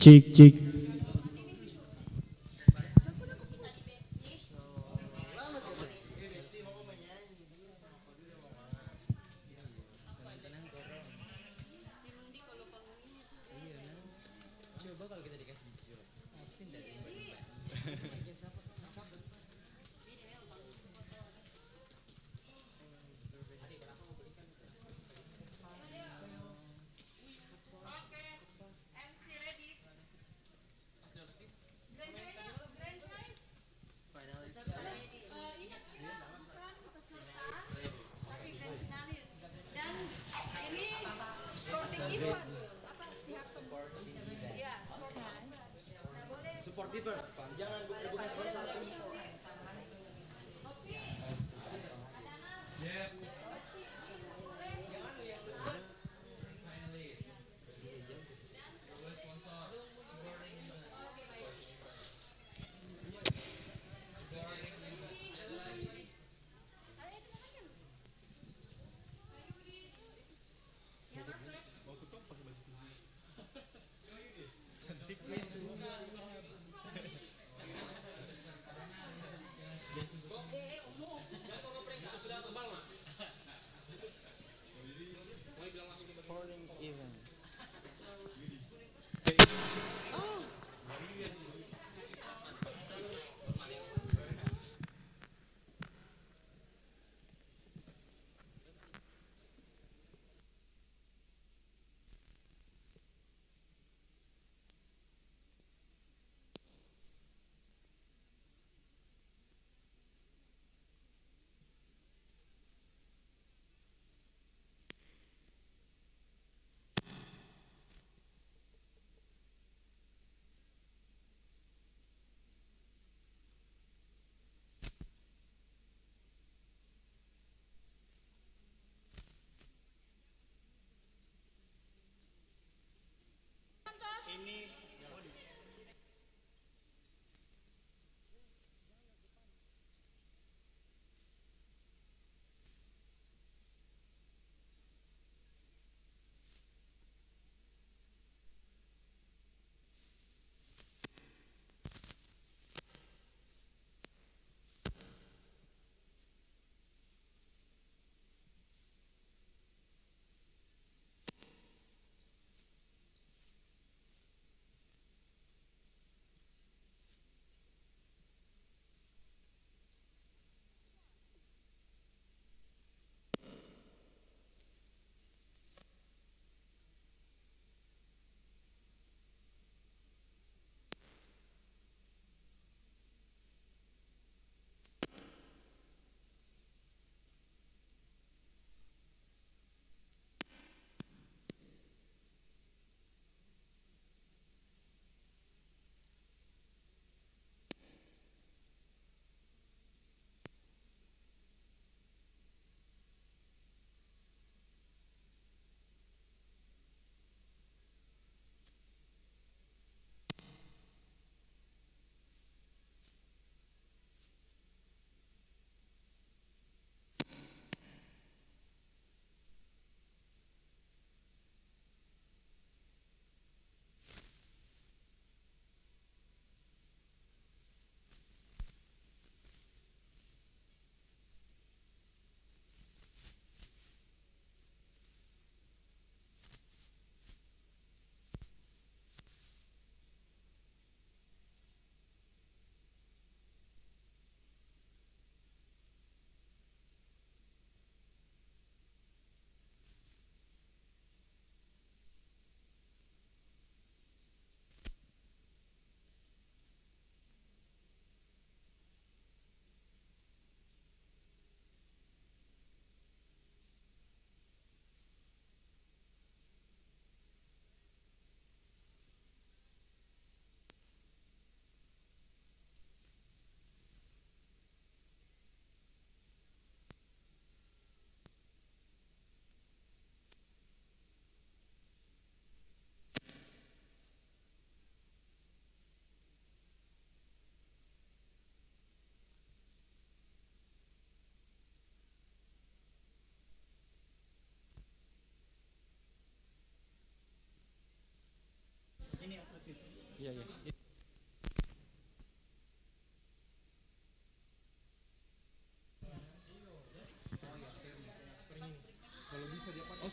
Cik cik.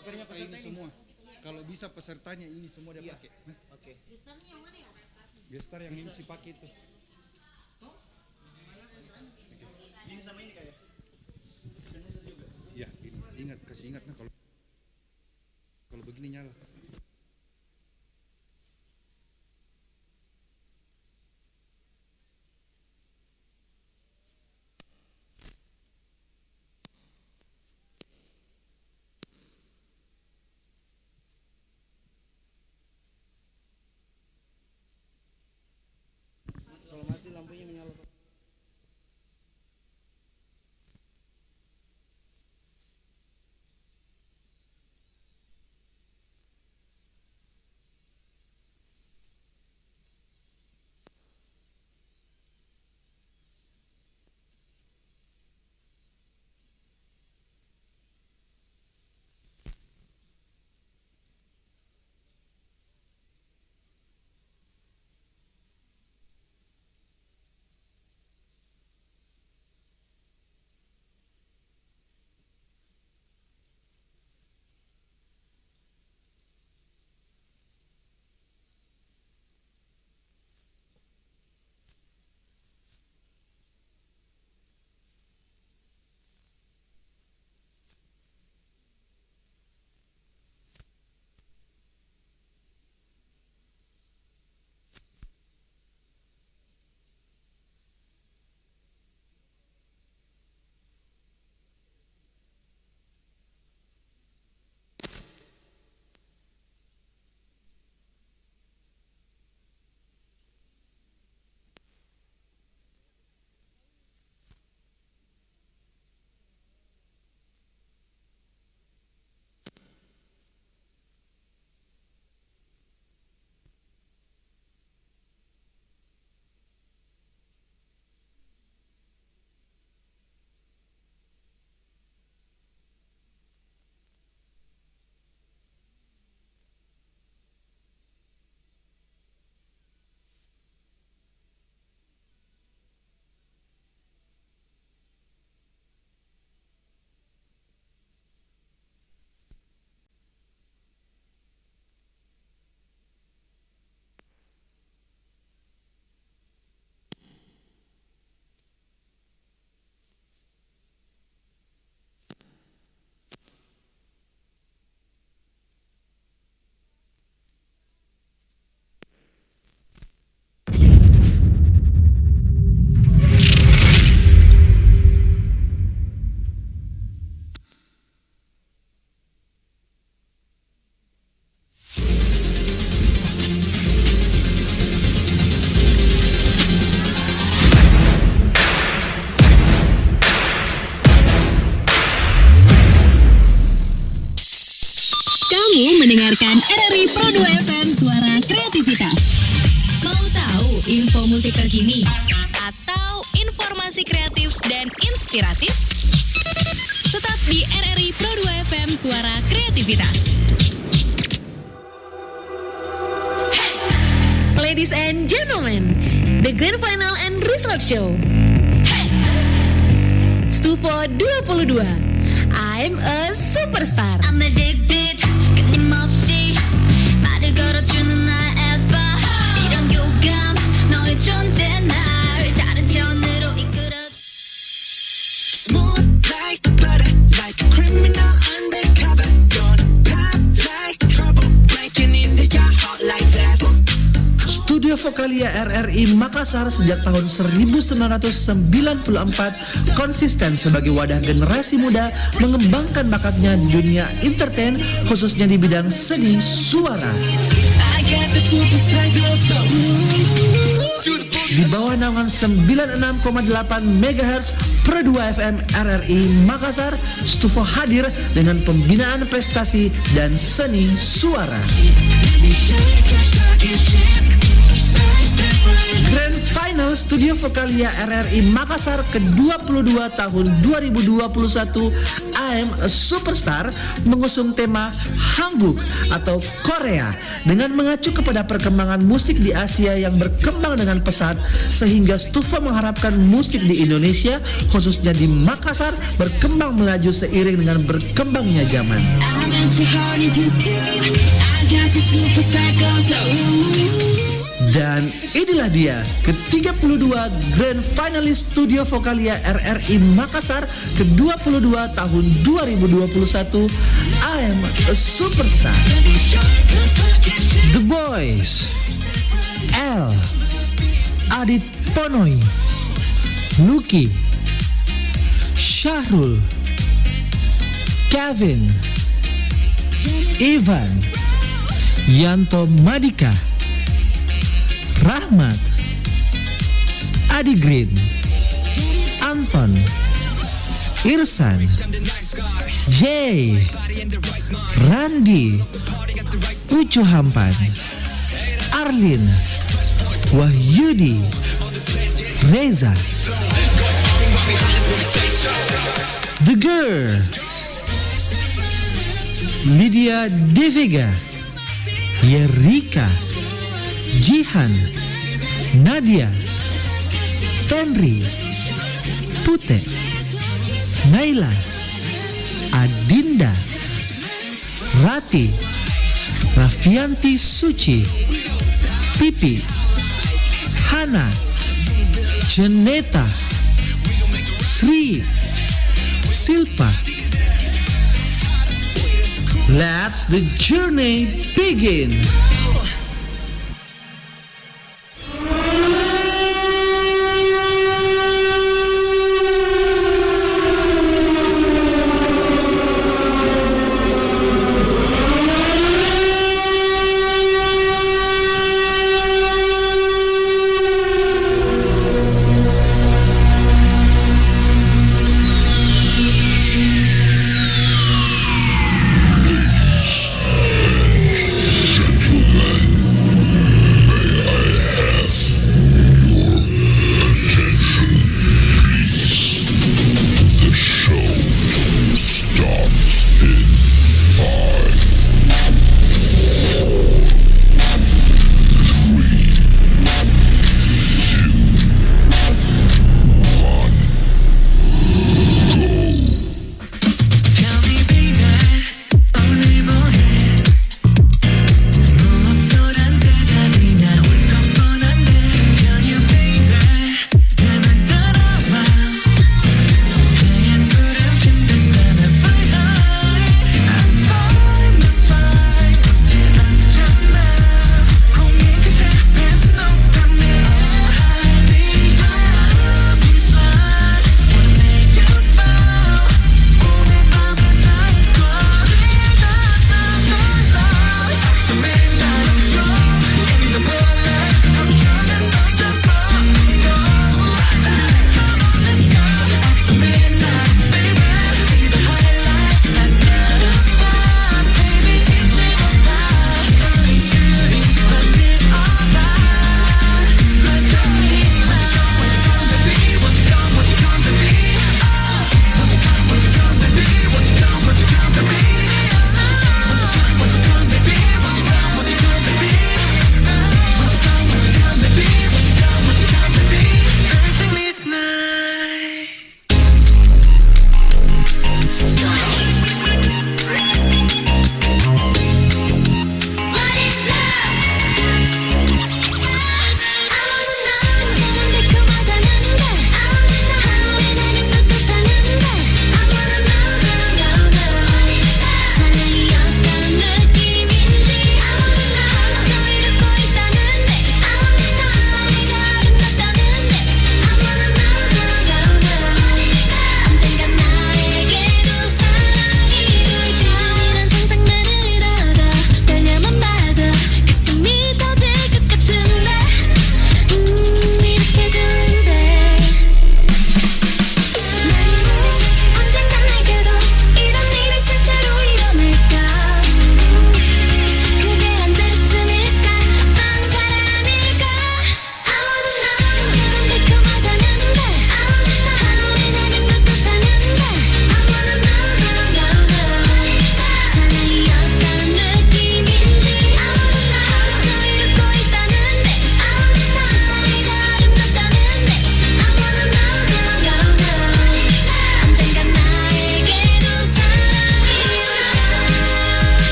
Sebenarnya ini peserta ini. semua. Kalau bisa pesertanya ini semua dia Iya. pakai. Oke. Gestar yang ini si pakai itu. Ini sama ini kayak. Sensor juga. Ya, ini. Ingat, kasih ingat nah kalau begini nyala. Kalau mati lampunya menyala. Mendengarkan RRI Pro 2 FM Suara Kreativitas. Mau tahu info musik terkini atau informasi kreatif dan inspiratif? Tetap di RRI Pro 2 FM Suara Kreativitas. Ladies and gentlemen, the Grand Final and Result Show. Stufo 22. I'm a superstar. I'm addicted 끊임없이 말을 걸어주는 나의 에스파 이런 교감 너의 존재 날 다른 차원으로 이끌어 Smooth like butter, like a criminal undercover. Don't pop like trouble, breaking into your heart like that. Studio Vokalia RRI Makassar sejak tahun 1994 konsisten sebagai wadah generasi muda mengembangkan bakatnya di dunia entertain khususnya di bidang seni suara. I got the super strength of soul. Di bawah naungan 96,8 MHz Pro 2 FM RRI Makassar, Stufo hadir dengan pembinaan prestasi dan seni suara. Let me shake your stock and shit. Sidestep Grand Final Studio Vokalia RRI Makassar ke-22 tahun 2021 I'm a Superstar mengusung tema Hangguk atau Korea dengan mengacu kepada perkembangan musik di Asia yang berkembang dengan pesat sehingga Stufa mengharapkan musik di Indonesia khususnya di Makassar berkembang melaju seiring dengan berkembangnya zaman. I got your heart into two. I got the superstar goes Dan inilah dia ke-32 Grand Finalist Studio Vokalia RRI Makassar ke-22 tahun 2021 I'm a Superstar. The Boys, L, Adit Ponoy, Lucky, Syahrul, Kevin, Ivan, Yanto Madika, Rahmat, Adi Green, Anton, Irsan, Jay, Randi, Ucu Hampan, Arlin, Wahyudi, Reza, The Girl, Lydia Devega, Yerika, Jihan, Nadia, Tenri, Pute, Naila, Adinda, Rati, Raffianti Suci, Pipi, Hana, Jeneta, Sri, Silpa. Let's the journey begin.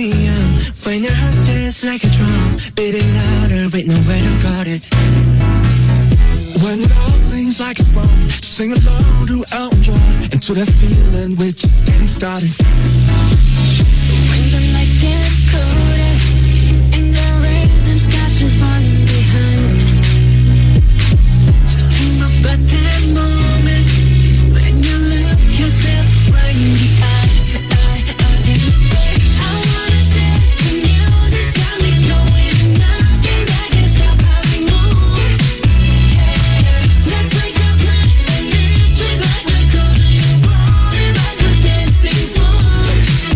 me young when your heart stays like a drum, beating louder with nowhere to guard it. When it all seems like it's wrong, sing along to Elton John, and to that feeling we're just getting started. When the lights get colder and the rhythm's got you falling behind, just dream about that moment when you look yourself right in the eye, and you say, I wanna dance the music's got me going, nothing that can stop how we move. Yeah, let's wake up nice and neat, just like we're going, rolling like we're dancing fools.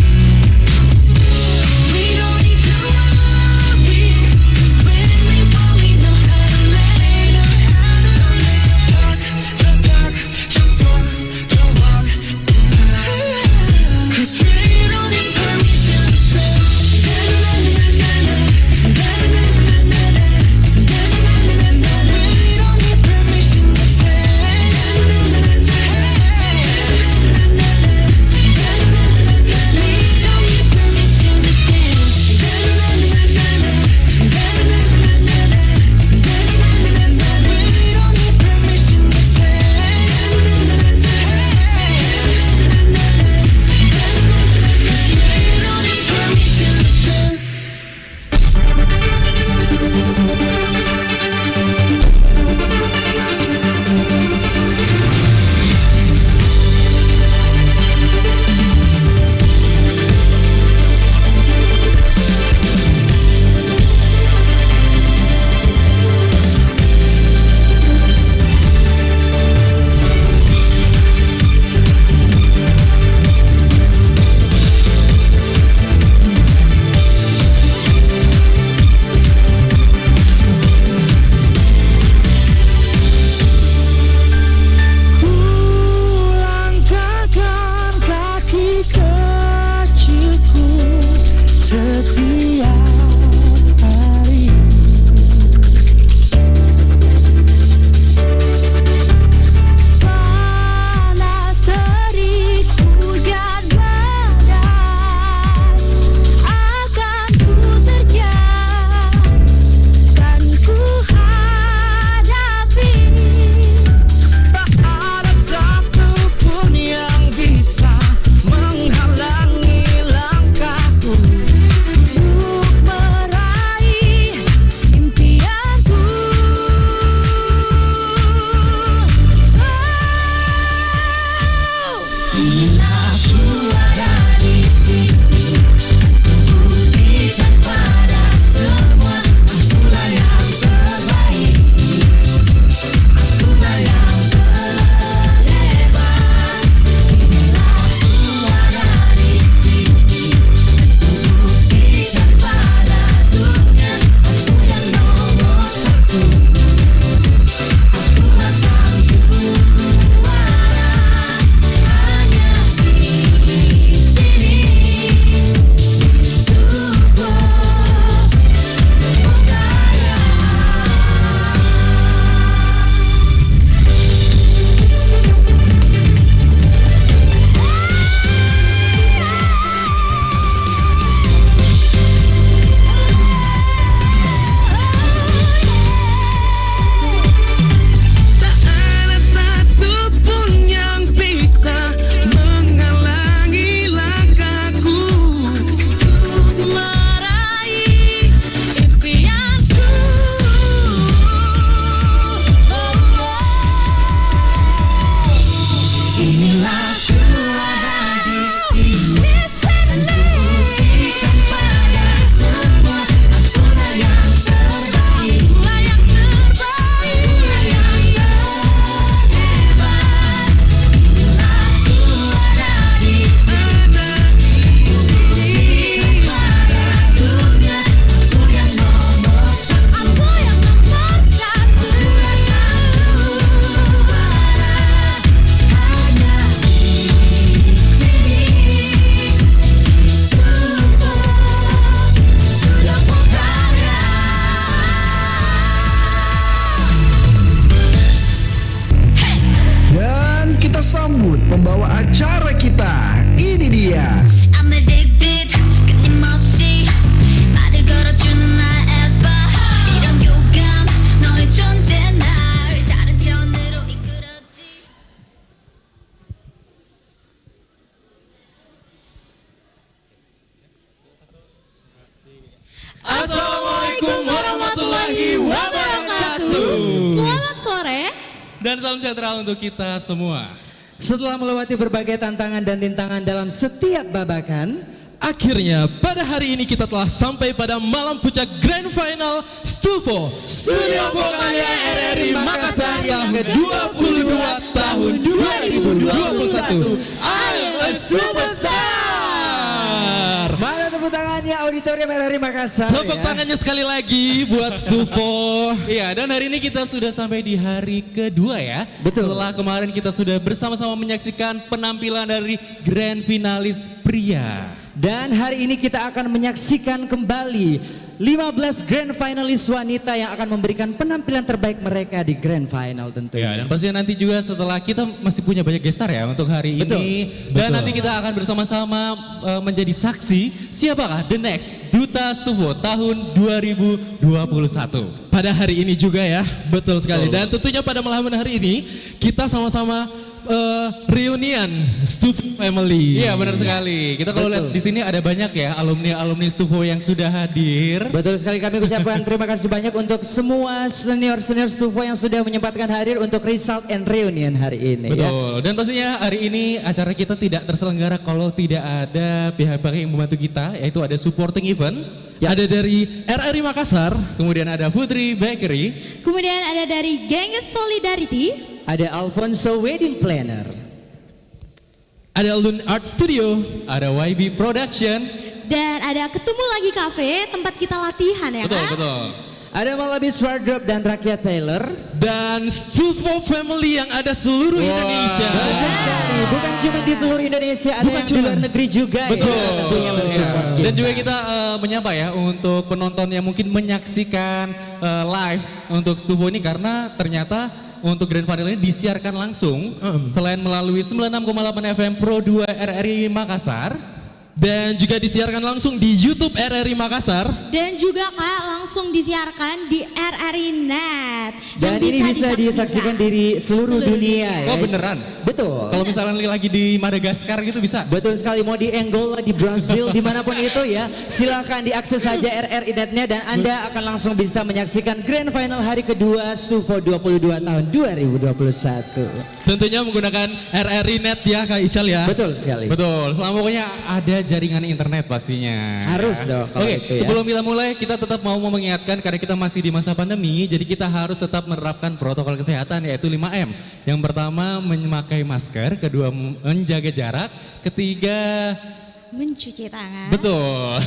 We don't need to worry, 'cause when we fall we know how to lay, Talk, just walk the walk. 'cause we don't need permission to dance. We don't need permission to dan salam sejahtera untuk kita semua. Setelah melewati berbagai tantangan dan rintangan dalam setiap babakan, akhirnya pada hari ini kita telah sampai pada malam puncak Grand Final Stufo Studio Vokalia RRI Makassar yang ke-22 tahun 2021. I'm a Superstar. mana tepuk tangannya auditorium RRI Makassar? Tepuk tangannya sekali lagi buat Stufo. Iya, dan hari ini kita sudah sampai di hari kedua ya. Betul. Setelah kemarin kita sudah bersama-sama menyaksikan penampilan dari Grand Finalis pria. Dan hari ini kita akan menyaksikan kembali 15 Grand Finalis wanita yang akan memberikan penampilan terbaik mereka di Grand Final tentunya. Ya, dan pastinya nanti juga setelah kita masih punya banyak gestar ya untuk hari Betul. ini. Dan nanti kita akan bersama-sama menjadi saksi siapakah the next Duta Stufo tahun 2021. Pada hari ini juga ya, betul sekali. Dan tentunya pada malam hari ini kita sama-sama reunian Stufo Family. Iya benar sekali. Kita kalau lihat di sini ada banyak ya alumni Stufo yang sudah hadir. Betul sekali, kami ucapkan terima kasih banyak untuk semua senior-senior Stufo yang sudah menyempatkan hadir untuk result and reunion hari ini. Betul. Dan pastinya hari ini acara kita tidak terselenggara kalau tidak ada pihak-pihak yang membantu kita, yaitu ada supporting event. Ya. Ada dari RRI Makassar, kemudian ada Putri Bakery, kemudian ada dari Gengs Solidarity, ada Alfonso Wedding Planner, ada Lun Art Studio, ada YB Production, dan ada Ketemu Lagi Cafe, tempat kita latihan ya betul, kan? betul. ada Malabis Wardrobe dan Rakyat Taylor, dan Stufo Family yang ada seluruh Indonesia. Betul sekali, bukan cuma di seluruh Indonesia, ada yang di luar negeri juga. Betul. Ya, tentunya mensupport kita. Dan juga kita menyapa ya untuk penonton yang mungkin menyaksikan live untuk Stufo ini, karena ternyata untuk Grand Final ini disiarkan langsung selain melalui 96,8 FM Pro 2 RRI Makassar, dan juga disiarkan langsung di YouTube RRI Makassar. Dan juga Kak langsung disiarkan di RRI Net. Dan yang ini bisa disaksikan di seluruh dunia ya. Oh beneran? Betul. Kalau misalnya lagi di Madagaskar gitu bisa? Betul sekali, mau di Angola, di Brazil, dimanapun itu ya, silakan diakses saja RRI Net-nya dan Anda akan langsung bisa menyaksikan Grand Final hari kedua Stufo 22 tahun 2021. Tentunya menggunakan RRI Net ya Kak Ical ya. Betul sekali. Betul, selama pokoknya ada jaringan internet pastinya. Harus dong kalau Oke, itu ya. sebelum kita mulai kita tetap mau mengingatkan karena kita masih di masa pandemi, jadi kita harus tetap menerapkan protokol kesehatan yaitu 5M. Yang pertama memakai masker, kedua menjaga jarak, ketiga mencuci tangan. betul,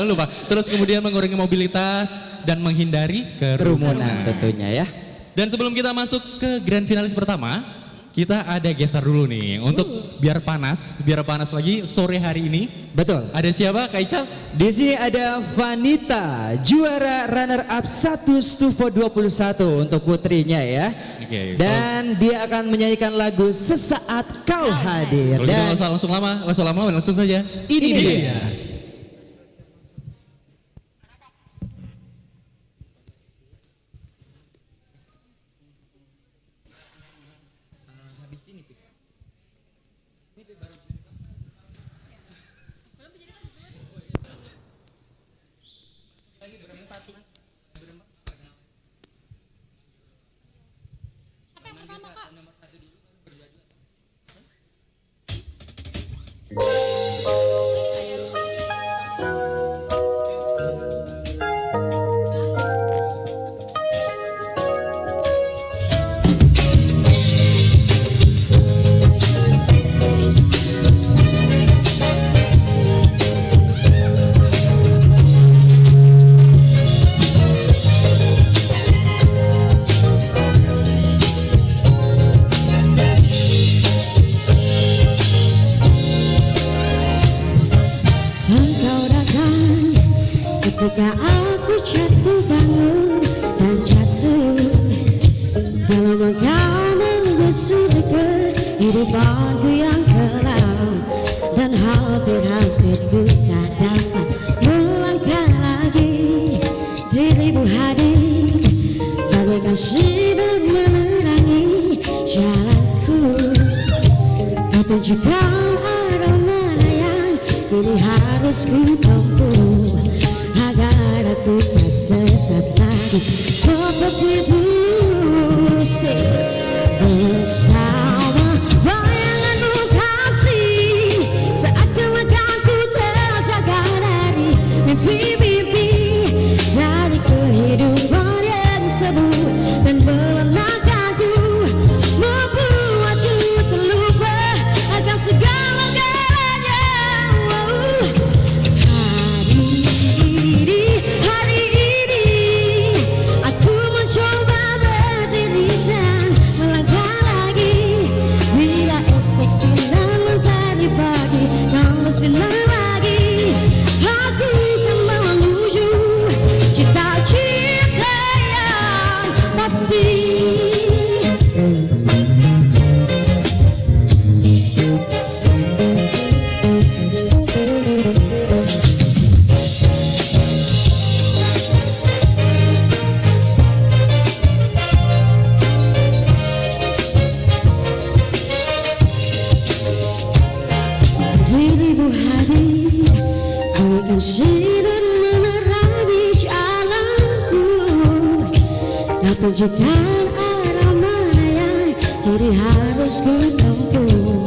lupa. Terus kemudian mengurangi mobilitas dan menghindari kerumunan. Tentunya ya. Dan sebelum kita masuk ke Grand Finalis pertama, kita ada gestar dulu nih untuk biar panas lagi sore hari ini. Betul. Ada siapa Kak Ical? Di sini ada Vanita, juara runner up 1 Stufo 21 untuk putrinya ya. Oke. Dan dia akan menyanyikan lagu Sesaat Kau Hadir. Kalau gitu Dan nggak usah langsung lama, langsung saja. ini dia. Engkau datang ketika aku jatuh bangun dan jatuh dalam engkau menggusur kehidupanku yang kelam, dan hampir-hampir ku tak dapat melangkah lagi. Dirimu hadir bagaikan sinar menerangi jalanku. Kau tunjukkan arah mana yang ini harus ku tempuh agar aku tak sesat lagi seperti dulu. bersama bayanganmu kasih, seakan-akan ku terjaga dari mimpi-mimpi, dari kehidupan yang semu dan melelahkanku, membuatku terlupa akan segala-galanya. Hari ini aku mencoba berdiri dan melangkah lagi, bila esok sinar mentari pagi yang bersinar lagi, aku kan menuju cita-cita yang pasti. Dirimu hadir, akan sinar menerangi jalanku. Kau tunjukkan arah mana yang kini harus ku tempuh,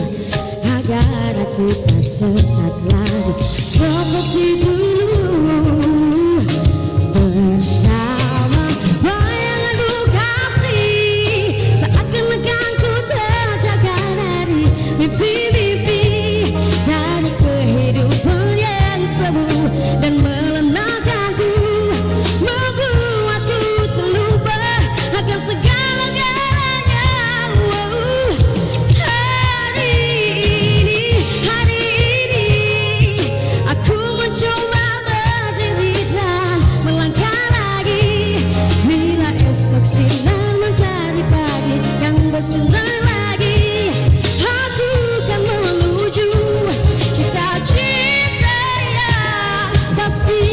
agar aku tak sesat lagi seperti dulu. Bersama bayanganmu kasih, seakan-akan ku terjaga dari mimpi-mimpi, dari kehidupan yang semu dan melelahkanku, membuatku terlupa akan segala-galanya. Hari ini aku mencoba berdiri dan melangkah lagi, bila esok sinar mentari pagi yang bersinar lagi, aku kan menuju cita-cita yang pasti.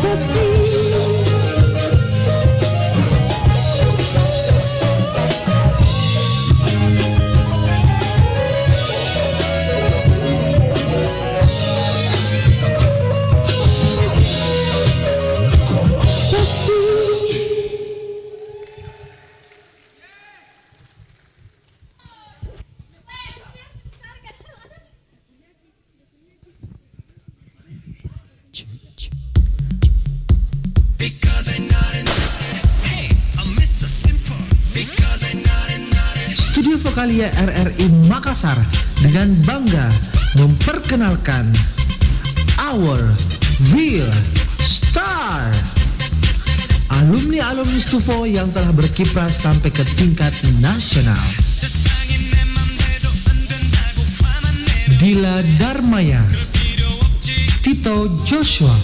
Pasti. Pasti. Studio Vokalia RRI Makassar dengan bangga memperkenalkan Our Real Star, alumni-alumni Stufo yang telah berkiprah sampai ke tingkat nasional. Dila Darmaya, Tito Joshua,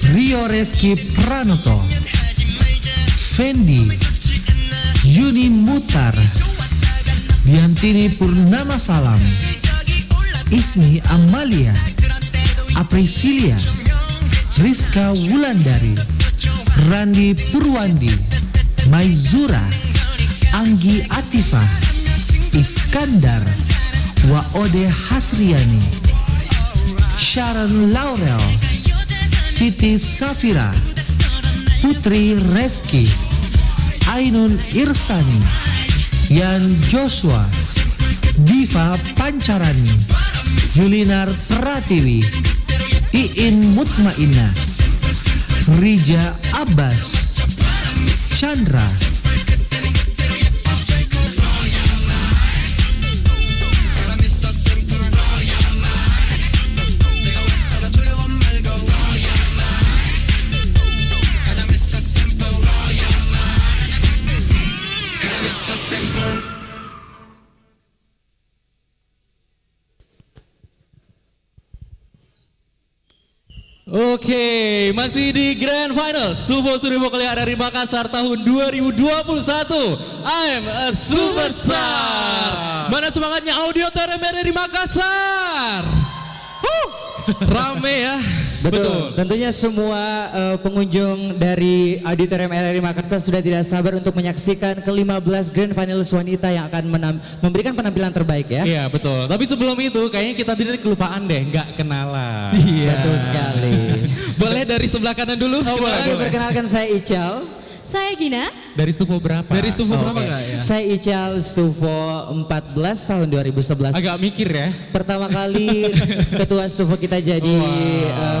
Rio Reski Pranoto, Fendi, Yuni Mutar, Diantini Purnama Salam, Ismi Amalia, Aprisilia, Rizka Wulandari, Randi Purwandi, Maizura, Anggi Atifa, Iskandar, Waode Hasriani, Sharon Laurel, Siti Safira, Putri Reski, Ainun Irsani, Yan Joshua, Diva Pancarani, Yulinar Pratiwi, Iin Mutmainah, Rija Abbas, Chandra, Oke, masih di Grand Finals Stufo Studio Vokalia RRI Makassar tahun 2021. I'm a Superstar. Mana semangatnya audio RRI Makassar? Rame ya. Betul. Tentunya semua pengunjung dari auditorium RRI Makassar sudah tidak sabar untuk menyaksikan ke-15 Grand Finals wanita yang akan memberikan penampilan terbaik ya. Iya betul. Tapi sebelum itu kayaknya kita tidak kelupaan deh, nggak kenalan. Iya. Betul sekali. Boleh dari sebelah kanan dulu? Oke, perkenalkan saya Ical. Saya Gina. Dari Stufo berapa? Dari Stufo berapa Oke. Kak ya? Saya Ical Stufo 14 tahun 2011. Agak mikir ya. Pertama kali ketua Stufo kita jadi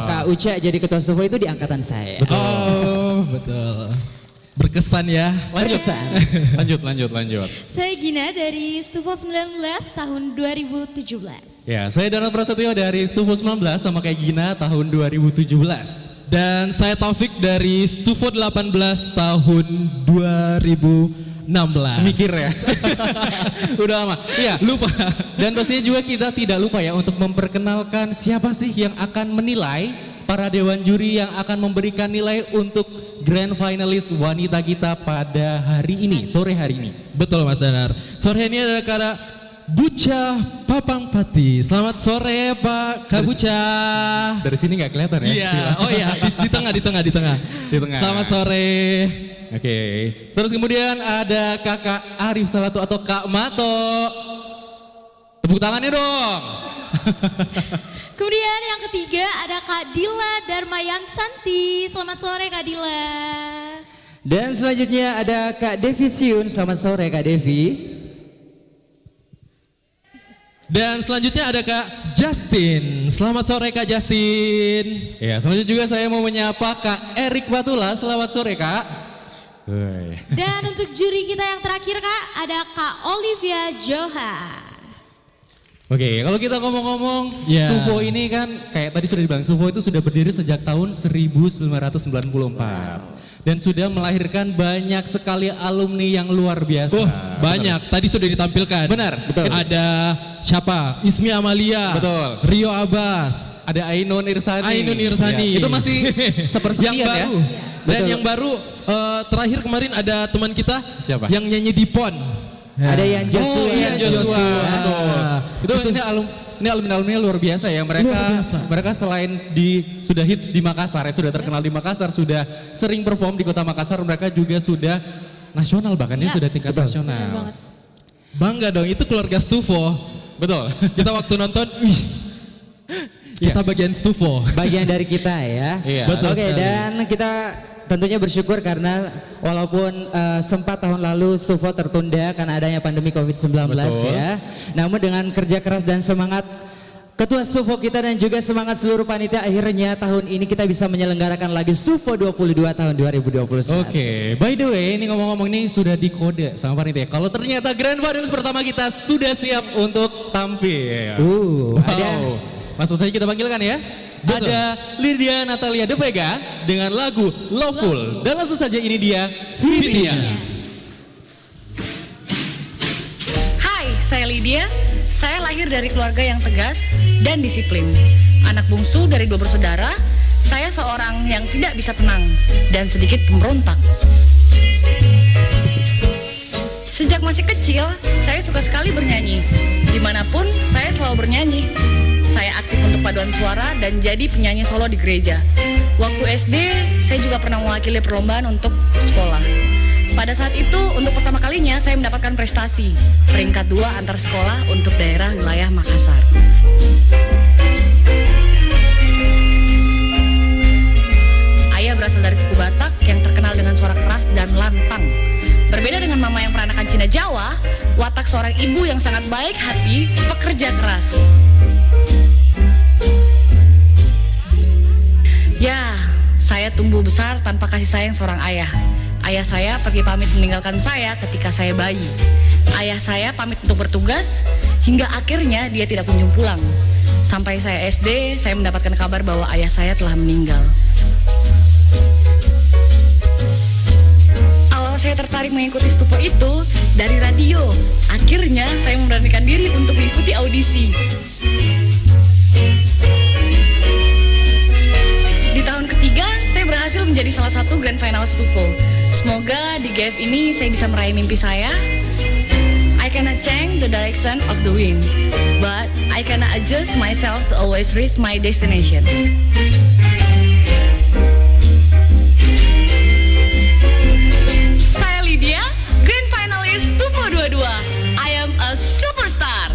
Kak Uca jadi ketua Stufo itu di angkatan saya. Oh, betul. Berkesan ya. Lanjut. Saya Gina dari Stufo 19 tahun 2017. Ya, saya Dana Prasetyo dari Stufo 19 sama kayak Gina tahun 2017. Dan saya Taufik dari Stufo 18 tahun 2016. Mikir ya. Udah lama. Iya, Lupa. Dan pastinya juga kita tidak lupa ya untuk memperkenalkan siapa sih yang akan menilai, para dewan juri yang akan memberikan nilai untuk grand finalis wanita kita pada hari ini, sore hari ini. Betul Mas Danar. Sore ini adalah Kak Buca Papangpati. Selamat sore Pak Kak Buca. Dari sini nggak kelihatan ya? Iya. Silakan. Oh iya, di tengah. Di tengah. Selamat sore. Oke. Terus kemudian ada Kakak Arif Salatu atau Kak Mato. Tepuk tangannya dong. Kemudian yang ketiga ada Kak Dila Darmayan Santi. Selamat sore Kak Dila. Dan selanjutnya ada Kak Devi Siun. Selamat sore Kak Devi. Dan selanjutnya ada Kak Justin. Selamat sore Kak Justin. Ya, selanjutnya juga saya mau menyapa Kak Erik Patula. Selamat sore Kak. Dan untuk juri kita yang terakhir Kak ada Kak Olivia Joha. Oke, kalau kita ngomong-ngomong Ya. Stufo ini kan kayak tadi sudah dibilang, Stufo itu sudah berdiri sejak tahun 1994 dan sudah melahirkan banyak sekali alumni yang luar biasa. Banyak. Tadi sudah ditampilkan. Benar, betul. Ada siapa? Ismi Amalia. Betul. Rio Abbas. Ada Ainun Irsani. Irsani. Ya, itu masih sepersekian yang ya. baru. Dan yang baru terakhir kemarin ada teman kita Siapa? yang nyanyi di PON. Ada yang Joshua. Oh iya, Joshua. Betul. Itu. Ini alumni luar biasa ya. Mereka selain sudah hits di Makassar, ya, sudah terkenal di Makassar, sudah sering perform di Kota Makassar, mereka juga sudah nasional, bahkan dia sudah tingkat nasional. Bangga dong, itu keluarga Stufo. Betul. Kita waktu nonton, kita bagian Stufo. Bagian dari kita ya. Iya. Betul Oke, sekali. dan kita tentunya bersyukur karena walaupun sempat tahun lalu Stufo tertunda karena adanya pandemi COVID-19 Betul. ya. Namun dengan kerja keras dan semangat Ketua Stufo kita dan juga semangat seluruh panitia, akhirnya tahun ini kita bisa menyelenggarakan lagi Stufo 22 tahun 2021. Oke, by the way, ini ngomong-ngomong ini sudah dikode sama panitia. Kalau ternyata Grand Finals pertama kita sudah siap untuk tampil. Ada Langsung saja kita panggilkan ya. Betul. Ada Lydia Natalia De Vega dengan lagu Loveful. Dan langsung saja ini dia Vivian. Hai, saya Lydia. Saya lahir dari keluarga yang tegas dan disiplin. Anak bungsu dari 2 bersaudara, saya seorang yang tidak bisa tenang dan sedikit pemberontak. Sejak masih kecil, saya suka sekali bernyanyi. Dimanapun, saya selalu bernyanyi. Saya aktif untuk paduan suara dan jadi penyanyi solo di gereja. Waktu SD, saya juga pernah mewakili perlombaan untuk sekolah. Pada saat itu, untuk pertama kalinya saya mendapatkan prestasi peringkat 2 antar sekolah untuk daerah wilayah Makassar. Ayah berasal dari suku Batak yang terkenal dengan suara keras dan lantang. Berbeda dengan mama yang peranakan Cina Jawa, watak seorang ibu yang sangat baik hati, pekerja keras. Ya, saya tumbuh besar tanpa kasih sayang seorang ayah. Ayah saya pergi pamit meninggalkan saya ketika saya bayi. Ayah saya pamit untuk bertugas, hingga akhirnya dia tidak kunjung pulang. Sampai saya SD, saya mendapatkan kabar bahwa ayah saya telah meninggal. Awal saya tertarik mengikuti Stufo itu dari radio. Akhirnya saya memberanikan diri untuk mengikuti audisi. Di tahun ketiga, saya berhasil menjadi salah satu grand final Stufo. Semoga di GF ini saya bisa meraih mimpi saya. I cannot change the direction of the wind, but I cannot adjust myself to always reach my destination. Saya Lydia, grand finalist Stufo 22. I am a superstar.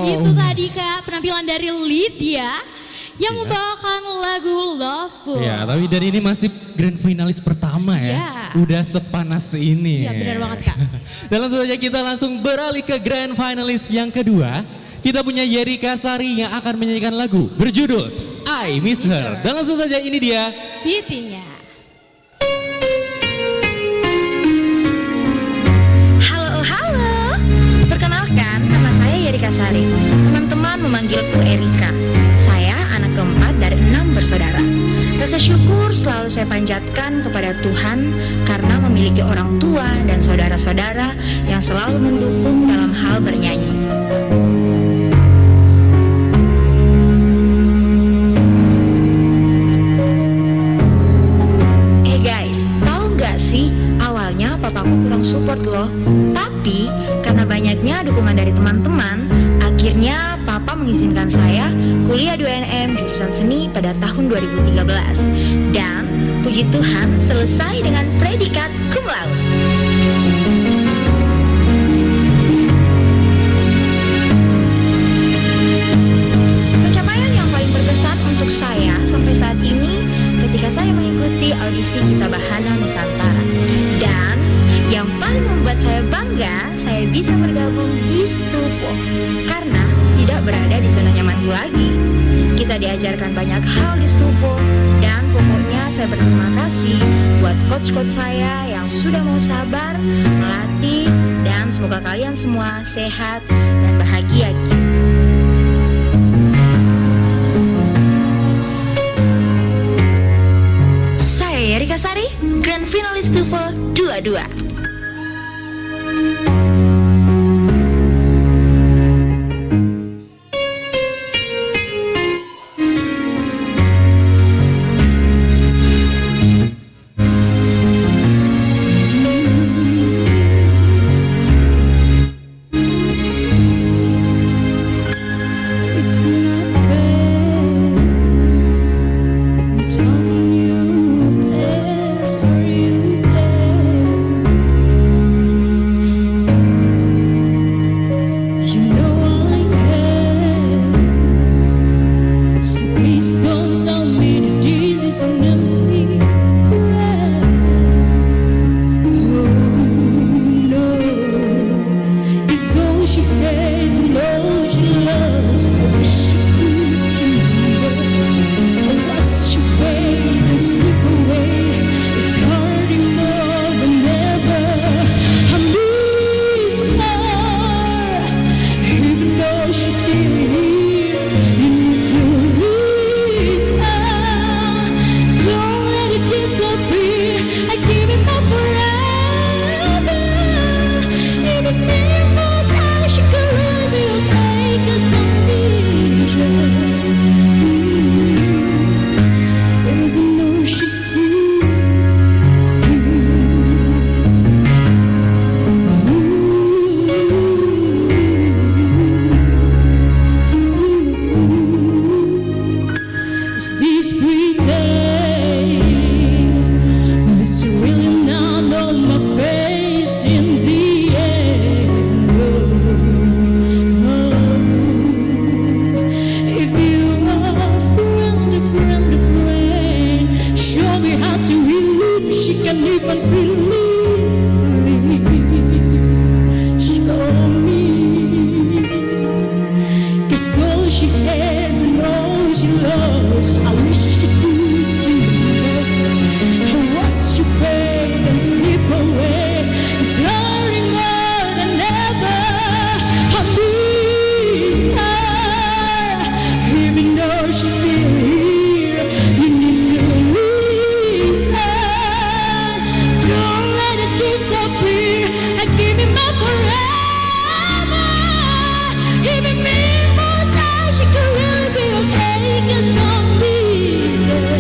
Itu tadi Kak penampilan dari Lydia yang membawakan lagu Loveful. Ya, tapi dari ini masih grand finalis pertama ya. Udah sepanas ini. Iya, benar banget Kak. Dan langsung saja kita langsung beralih ke grand finalis yang kedua. Kita punya Yerika Sari yang akan menyanyikan lagu berjudul I Miss Her. Dan langsung saja ini dia Fitinya. Halo. Perkenalkan, nama saya Yerika Sari. Teman-teman memanggilku Erika. Saya anak keempat dari 6 bersaudara. Rasa syukur selalu saya panjatkan kepada Tuhan karena memiliki orang tua dan saudara-saudara yang selalu mendukung dalam hal bernyanyi. Guys, tahu nggak sih awalnya papaku kurang support loh. Tapi karena banyaknya dukungan dari teman-teman, akhirnya papa mengizinkan saya kuliah di UNM jurusan seni pada tahun 2013. Dan puji Tuhan selesai dengan predikat cum laude. Pencapaian yang paling berkesan untuk saya sampai saat ini ketika saya mengikuti audisi Gita Bahana Nusantara. Dan yang paling membuat saya bangga, saya bisa bergabung di Stufo karena tidak berada di zona nyamanku lagi. Kita diajarkan banyak hal di Stufo dan pokoknya saya berterima kasih buat coach-coach saya yang sudah mau sabar melatih, dan semoga kalian semua sehat dan bahagia. Yerika Sari, Grand Finalis Stufo 22. It's not fair. I'm telling you, there's are you there? You know I care. So please don't tell me that this is an empty prayer. Oh no, it's all she cares and all she loves. I wish she could remember. What's your way and slip away? It's hurting more than ever. I miss her, even though she's still here. You need to miss her. Don't let it disappear. I give it my forever. Even if I she could really be okay, 'cause I need you. Even though she's still is this pretend? Is it really not on my face in the end? If you are a friend, show me how to relate. She can even believe. Show me, 'cause all she has and all she loves, I wish she could remember. What's your fate and slip away? It's hurting more than ever. I miss her, even though she's still here. You need to miss her. Don't let it disappear. I give it my forever. Even me more time, she could really be okay, 'cause I miss her.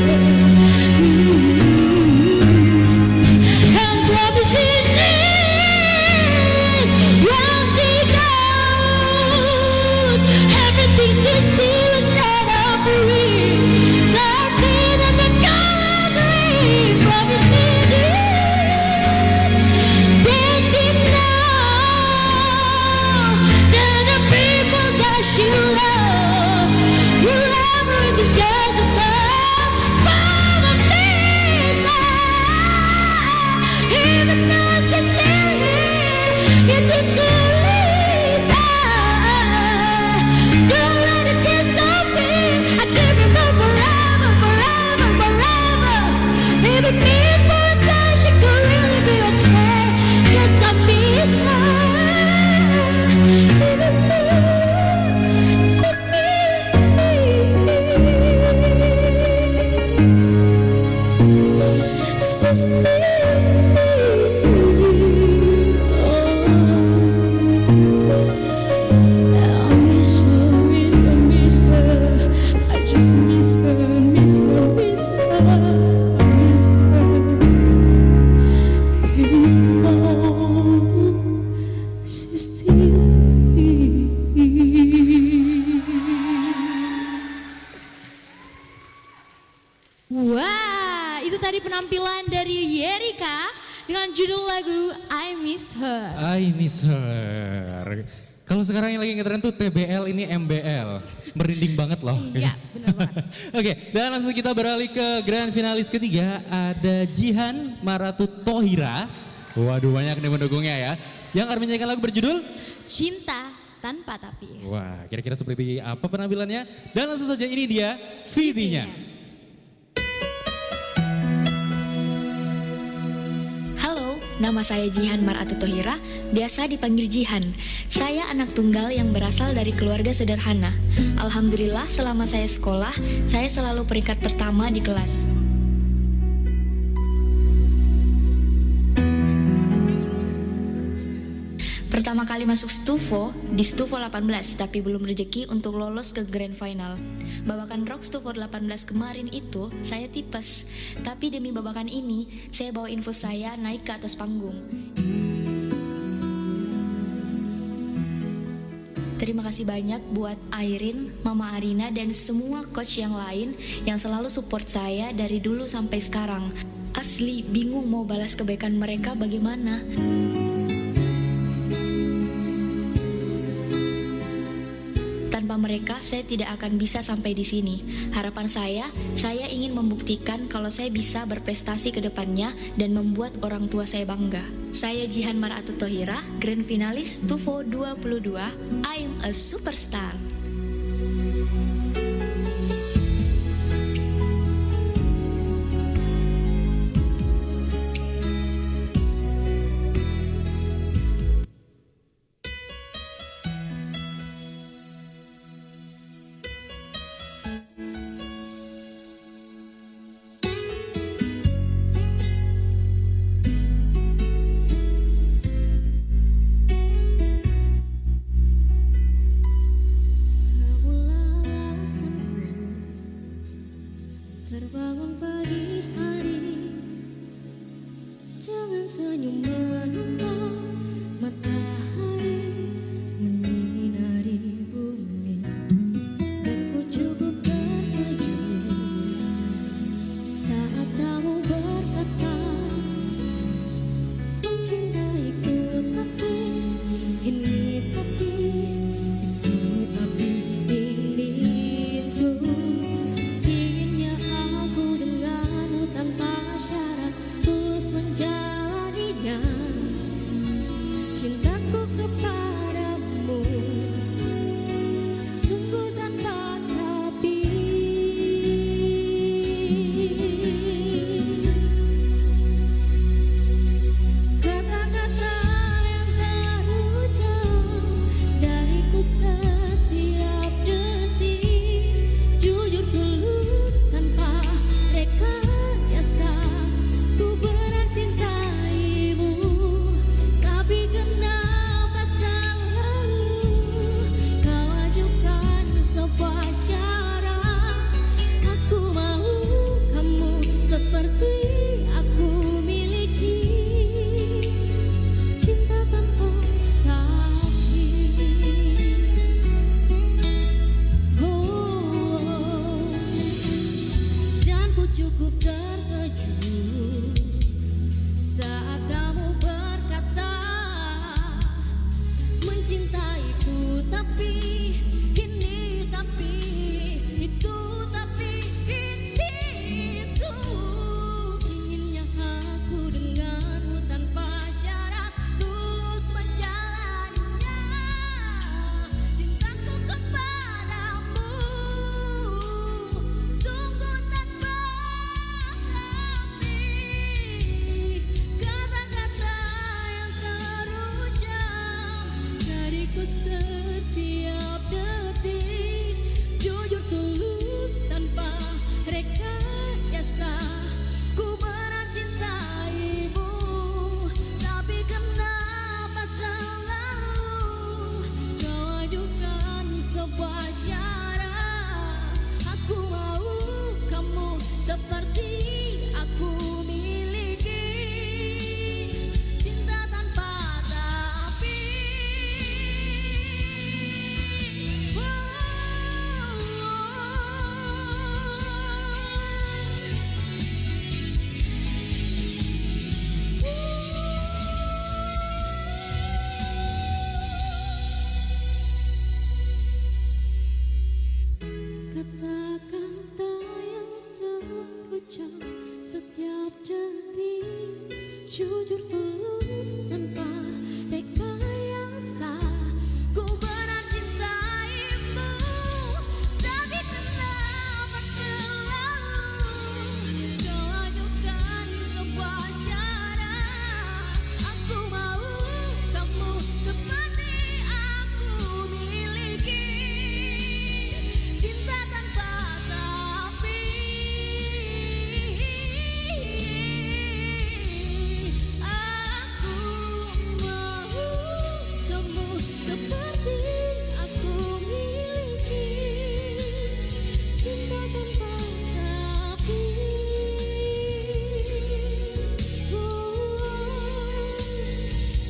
penampilan dari Yerika dengan judul lagu I Miss Her. I Miss Her. Kalau sekarang yang lagi ngetren tuh TBL ini MBL. Merinding banget loh. Iya, benar banget. Oke, dan langsung kita beralih ke grand finalis ketiga. Ada Jihan Maratu Tohira. Waduh, banyak nih pendukungnya ya. Yang akan menyanyikan lagu berjudul Cinta Tanpa Tapi. Wah, kira-kira seperti apa penampilannya? Dan langsung saja ini dia VT-nya. Halo, nama saya Jihan Maratu Tohira, biasa dipanggil Jihan. Saya anak tunggal yang berasal dari keluarga sederhana. Alhamdulillah selama saya sekolah, saya selalu peringkat pertama di kelas. Pertama kali masuk Stufo di Stufo 18, tapi belum rezeki untuk lolos ke Grand Final. Babakan Rock Stufo 18 kemarin itu saya tipes, tapi demi babakan ini saya bawa info saya naik ke atas panggung. Terima kasih banyak buat Airin, Mama Arina, dan semua coach yang lain yang selalu support saya dari dulu sampai sekarang. Asli bingung mau balas kebaikan mereka bagaimana. Tanpa mereka, saya tidak akan bisa sampai di sini. Harapan saya ingin membuktikan kalau saya bisa berprestasi ke depannya dan membuat orang tua saya bangga. Saya Jihan Maratu Tohira, Grand Finalis Stufo 22, I'm a Superstar. jujur tulus tanpa rekayasa. Ku benar cintaimu, tapi kenapa selalu kau ajukan sebuah syarat? Aku mau kamu seperti aku miliki, cinta tanpa tapi. Aku mau kamu seperti aku miliki, cinta tanpa tapi.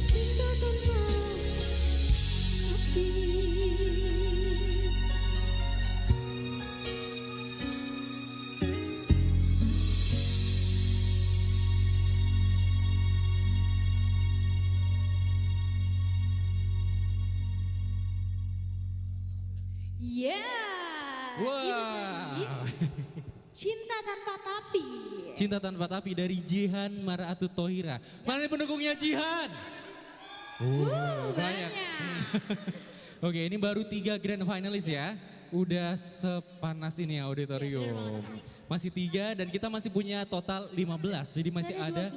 Cinta tanpa tapi. Yeah. Wah. Cinta tanpa tapi. Cinta tanpa tapi dari Jihan Maraatu Thohira. Mana nih pendukungnya Jihan? Banyak. Oke, ini baru 3 grand finalis ya. Udah sepanas ini ya auditorium. Masih 3 dan kita masih punya total 15. Jadi masih ada.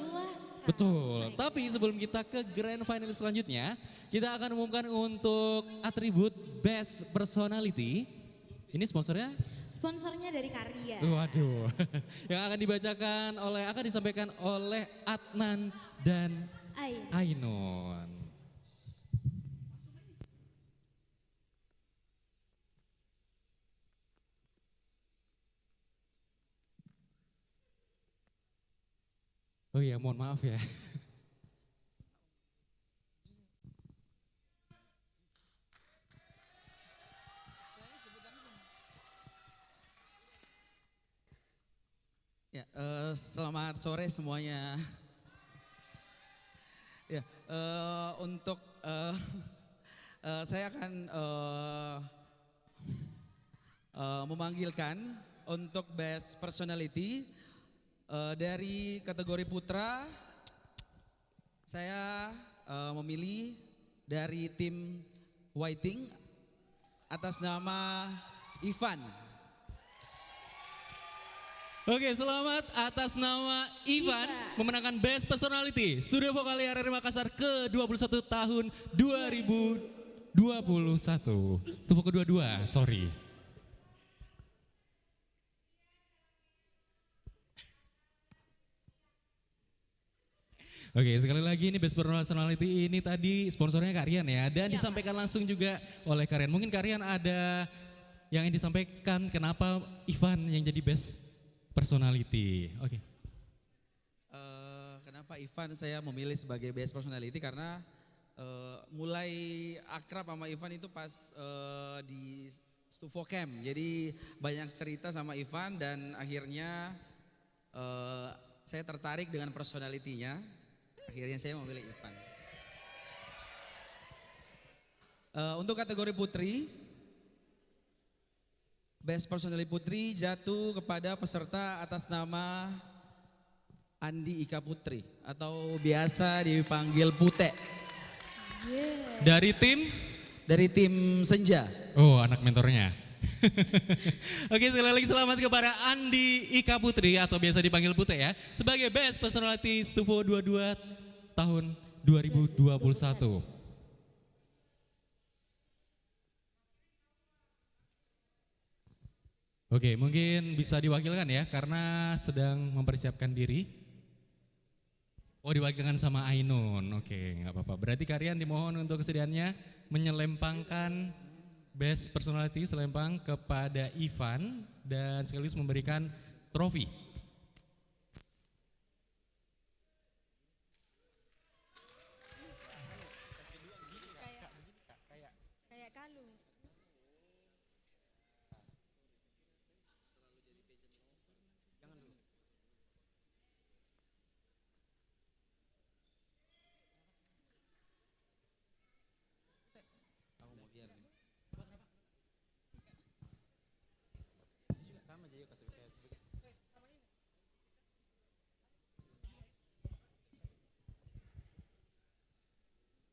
Betul. Tapi sebelum kita ke grand final selanjutnya, kita akan umumkan untuk atribut Best Personality. Ini sponsornya? Sponsornya dari Karya. Waduh. Yang akan disampaikan oleh Adnan dan Ainun. Oh iya, mohon maaf ya. Ya, selamat sore semuanya. Ya, untuk saya akan memanggilkan untuk Best Personality dari kategori putra. Saya memilih dari tim Whiting atas nama Ivan. Oke, selamat atas nama Ivan memenangkan Best Personality Studio Vokalia RRI Makassar ke-21 tahun 2021. Studio kedua-dua, sorry. Oke, sekali lagi ini Best Personality ini tadi sponsornya Karian ya. Dan disampaikan langsung juga oleh Karian. Mungkin Karian ada yang ingin disampaikan kenapa Ivan yang jadi Best Personality. Oke. Kenapa Ivan saya memilih sebagai Best Personality karena mulai akrab sama Ivan itu pas di Stufo Camp. Jadi banyak cerita sama Ivan dan akhirnya saya tertarik dengan personalitinya. Akhirnya saya memilih Ivan. Untuk kategori putri, Best Personality Putri jatuh kepada peserta atas nama Andi Ika Putri atau biasa dipanggil Pute. Dari tim? Dari tim Senja. Oh, anak mentornya. Oke, sekali lagi selamat kepada Andi Ika Putri atau biasa dipanggil Pute ya. Sebagai Best Personality Stufo 22 tahun 2021. Oke, mungkin bisa diwakilkan ya karena sedang mempersiapkan diri. Oh, diwakilkan sama Ainun. Oke, nggak apa-apa. Berarti kalian dimohon untuk kesediaannya menyelempangkan Best Personality selempang kepada Ivan dan sekaligus memberikan trofi. Kayak kalung. Sama aja yuk kasih.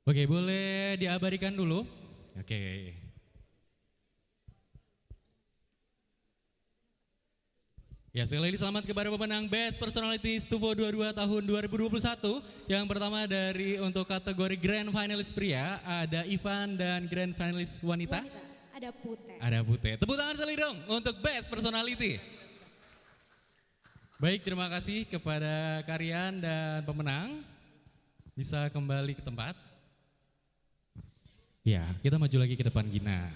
Oke, boleh diabadikan dulu. Oke. Ya, sekali lagi selamat kepada pemenang Best Personality Stufo 22 tahun 2021. Yang pertama dari untuk kategori Grand Finalist pria, ada Ivan, dan Grand Finalist wanita. Ada Pute. Ada Pute. Tepuk tangan sekali dong untuk Best Personality. Baik, terima kasih kepada Karian dan pemenang. Bisa kembali ke tempat. Ya, kita maju lagi ke depan Gina.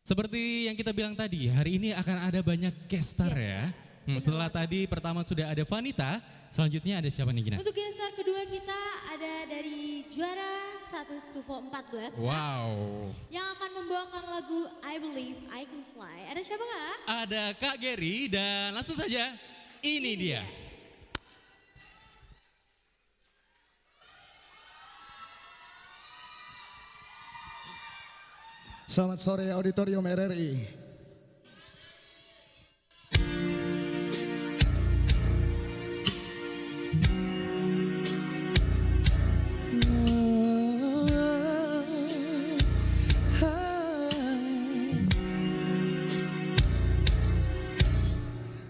Seperti yang kita bilang tadi, hari ini akan ada banyak guest star ya. Setelah tadi pertama sudah ada Vanita, selanjutnya ada siapa nih Gina? Untuk guest star kedua kita ada dari juara 1 Stufo 14. Wow. Yang akan membawakan lagu I Believe I Can Fly. Ada siapa Kak? Ada Kak Gary dan langsung saja ini dia. Selamat sore Auditorium RRI.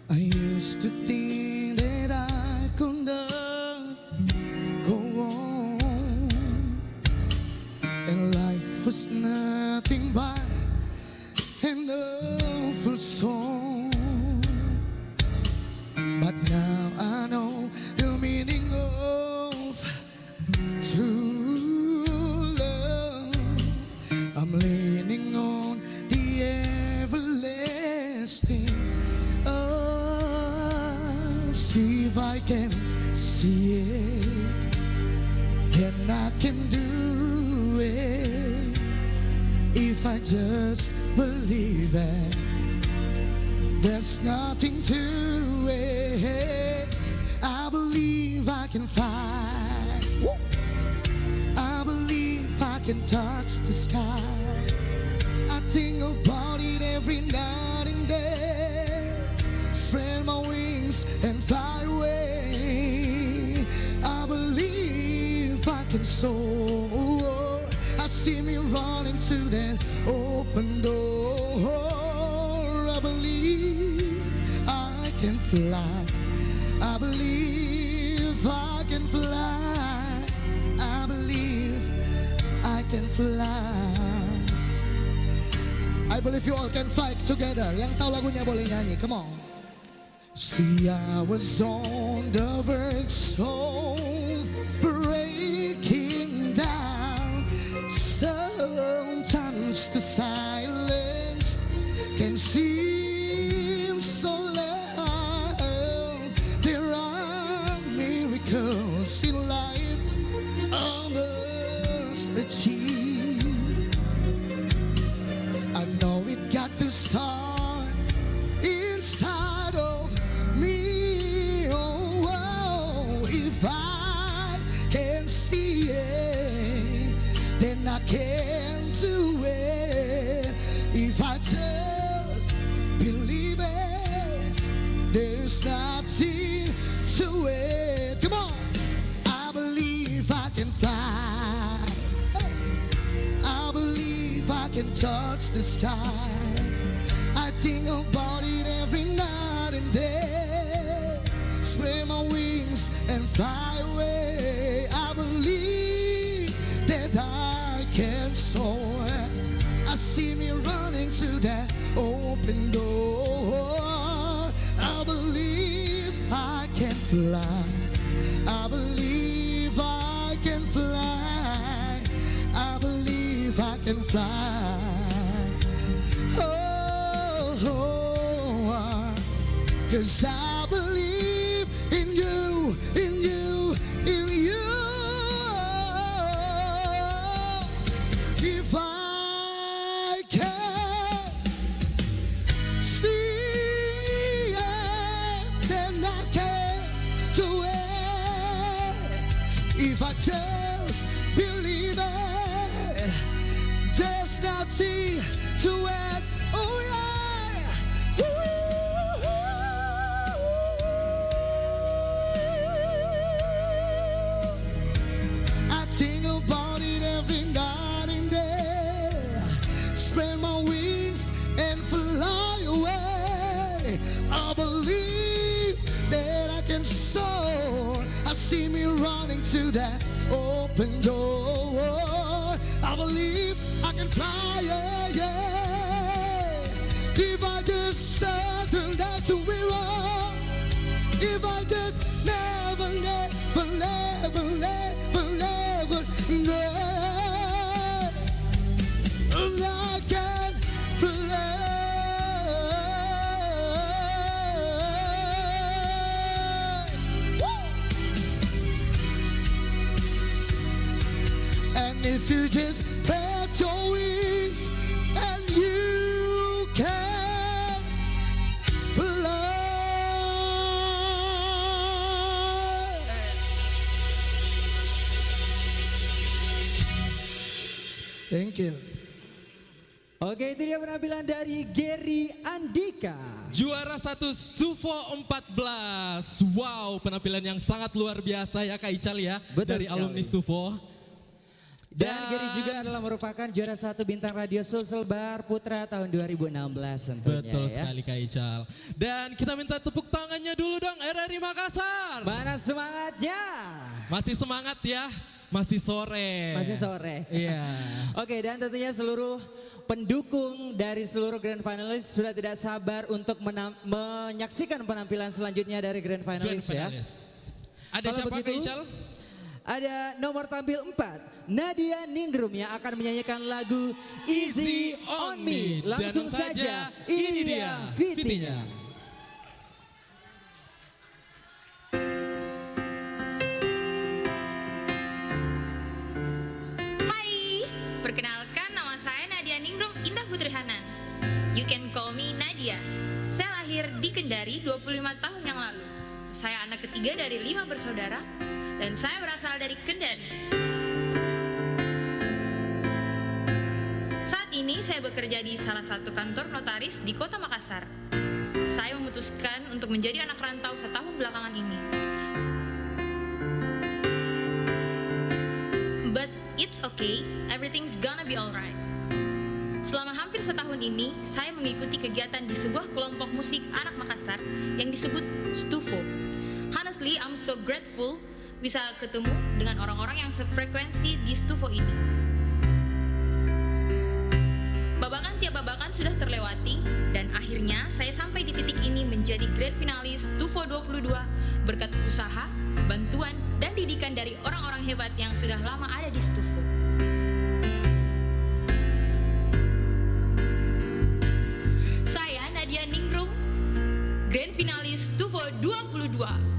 I used to think that I could not go on, and life was nothing but an awful song. But now I know the meaning of true love. I'm leaning on the everlasting. See if I can see it, then I can do it. If I just believe it, there's nothing to it. I believe I can fly. I believe I can touch the sky. I think about it every night and day. Spread my wings and fly away. I believe I can soar. I see me running to that open door. I believe I can fly. I believe I can fly. I believe I can fly. I believe you all can fly together. Yang tahu lagunya boleh nyanyi. Come on. See, I was on the verge of breaking down. Sometimes the silence can seem so loud. There are miracles in life I must achieve. I know it got to start inside of me. Oh, oh, if I can see it, then I can do it. If I just believe it, there's nothing to it. Come on. I believe I can fly. Hey. I believe I can touch the sky. I think about it every night and day. Spread my wings and fly away. I believe that I can soar. I see me running to that open door. I believe I can fly. I believe I can fly. I believe I can fly. Oh, 'cause I believe in you, in you, in you. If I can see it, then I can do it. If I just believe it, there's nothing to it. Oh yeah. Ooh, ooh, ooh. I believe that I can soar. I see me running to that open door. I believe I can fly, yeah, yeah. If I just turn that to real, if I just never, never, never, never, never, never, I can fly. And if you just spread your wings and you can fly. Thank you. Oke, itu dia penampilan dari Gary Andika. Juara 1 Stufo 14. Wow, penampilan yang sangat luar biasa ya Kak Ical ya. Betul dari sekali. alumni Stufo. Dan Gary juga adalah merupakan juara 1 bintang radio Sulsel Bar Putra tahun 2016 tentunya. Betul ya. sekali Kak Ical. Dan kita minta tepuk tangannya dulu dong RRI Makassar. Mana semangatnya? Masih semangat ya. Masih sore. Masih sore. Iya. Oke, dan tentunya seluruh pendukung dari seluruh Grand Finalis sudah tidak sabar untuk menyaksikan penampilan selanjutnya dari Grand Finalis ya. Ada Kalau siapa begitu, Kak Ical? Ada nomor tampil 4, Nadia Ningrum yang akan menyanyikan lagu Easy On Me. Langsung saja, ini dia VT-nya. Hai, perkenalkan nama saya Nadia Ningrum Indah Putri Hanan. You can call me Nadia. Saya lahir di Kendari 25 tahun yang lalu. Saya anak ketiga dari 5 bersaudara dan saya berasal dari Kendari. Saat ini saya bekerja di salah satu kantor notaris di Kota Makassar. Saya memutuskan untuk menjadi anak rantau setahun belakangan ini. But it's okay, everything's gonna be alright. Selama hampir setahun ini, saya mengikuti kegiatan di sebuah kelompok musik anak Makassar yang disebut Stufo. Honestly, I'm so grateful bisa ketemu dengan orang-orang yang sefrekuensi di Stufo ini. Babakan tiap babakan sudah terlewati dan akhirnya saya sampai di titik ini menjadi Grand Finalis Stufo 22 berkat usaha, bantuan, dan didikan dari orang-orang hebat yang sudah lama ada di Stufo. Saya Nadia Ningrum, Grand Finalis Stufo 22.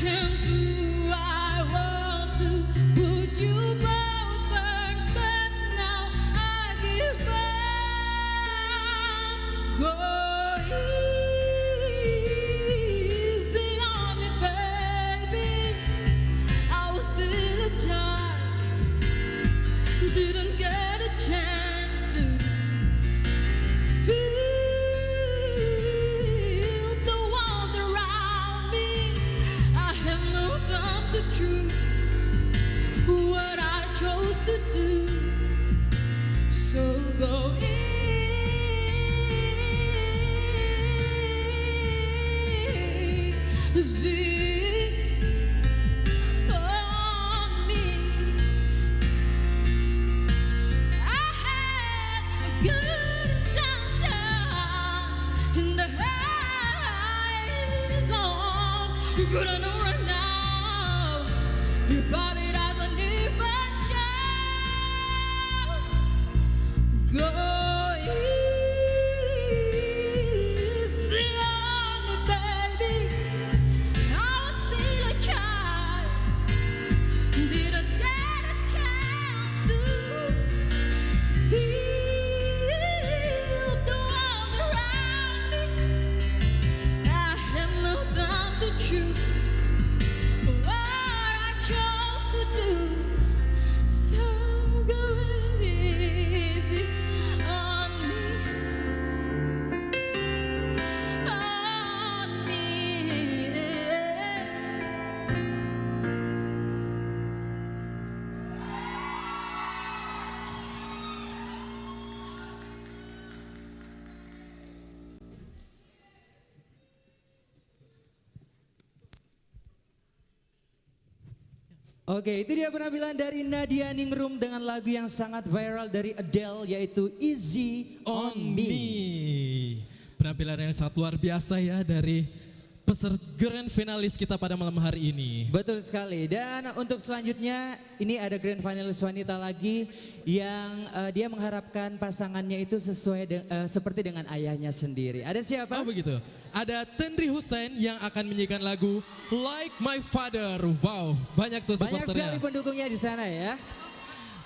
chance who I was to put you Your body doesn't even show. Go easy on me, baby. I was still a child, didn't get a chance to feel the world around me. I had no time to choose what I chose to do. So go easy on me, on me. Oke, itu dia penampilan dari Nadia Ningrum dengan lagu yang sangat viral dari Adele yaitu Easy on Me. Penampilan yang sangat luar biasa ya dari peserta grand finalis kita pada malam hari ini. Betul sekali. Dan untuk selanjutnya ini ada grand finalis wanita lagi yang dia mengharapkan pasangannya itu sesuai seperti dengan ayahnya sendiri. Ada siapa? Oh begitu. Ada Tendri Hussein yang akan menyanyikan lagu Like My Father. Wow, banyak tuh Banyak supporternya. sekali pendukungnya di sana ya.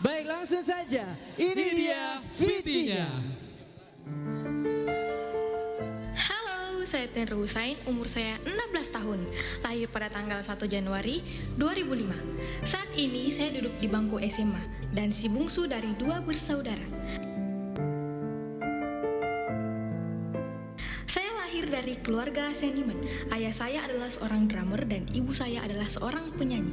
Baik, langsung saja. Ini dia VT-nya. Halo, saya Tendri Hussein, umur saya 16 tahun, lahir pada tanggal 1 Januari 2005. Saat ini saya duduk di bangku SMA dan si bungsu dari 2 bersaudara. Saya lahir dari keluarga seniman. Ayah saya adalah seorang drummer dan ibu saya adalah seorang penyanyi.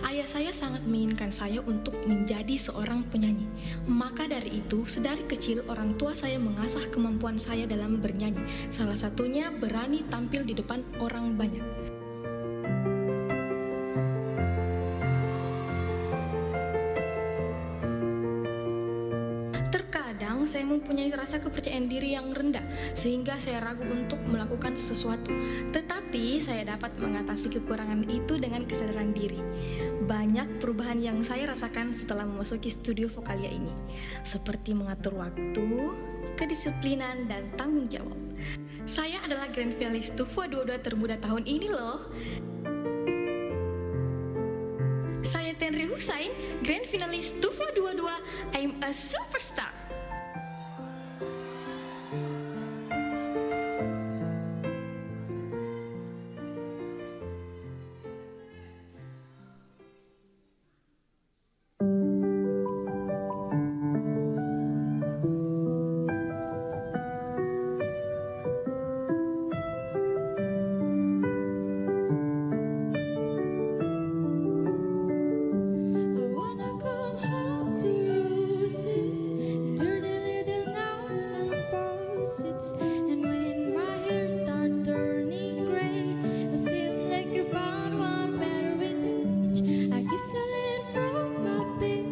Ayah saya sangat menginginkan saya untuk menjadi seorang penyanyi. Maka dari itu, sedari kecil orang tua saya mengasah kemampuan saya dalam bernyanyi. Salah satunya berani tampil di depan orang banyak. Terkadang saya mempunyai rasa kepercayaan diri yang rendah sehingga saya ragu untuk melakukan sesuatu. Tetapi saya dapat mengatasi kekurangan itu dengan kesadaran diri. Banyak perubahan yang saya rasakan setelah memasuki studio Vokalia ini, seperti mengatur waktu, kedisiplinan, dan tanggung jawab. Saya adalah grand finalis Stufo 22 termuda tahun ini loh. Saya Tendri Hussein, grand finalis Stufo 22, I'm a superstar. I wanna come home to roses and dirty little notes and posits. And when my hair start turning gray, it seems like I found one better with age. I kiss a little from my bed.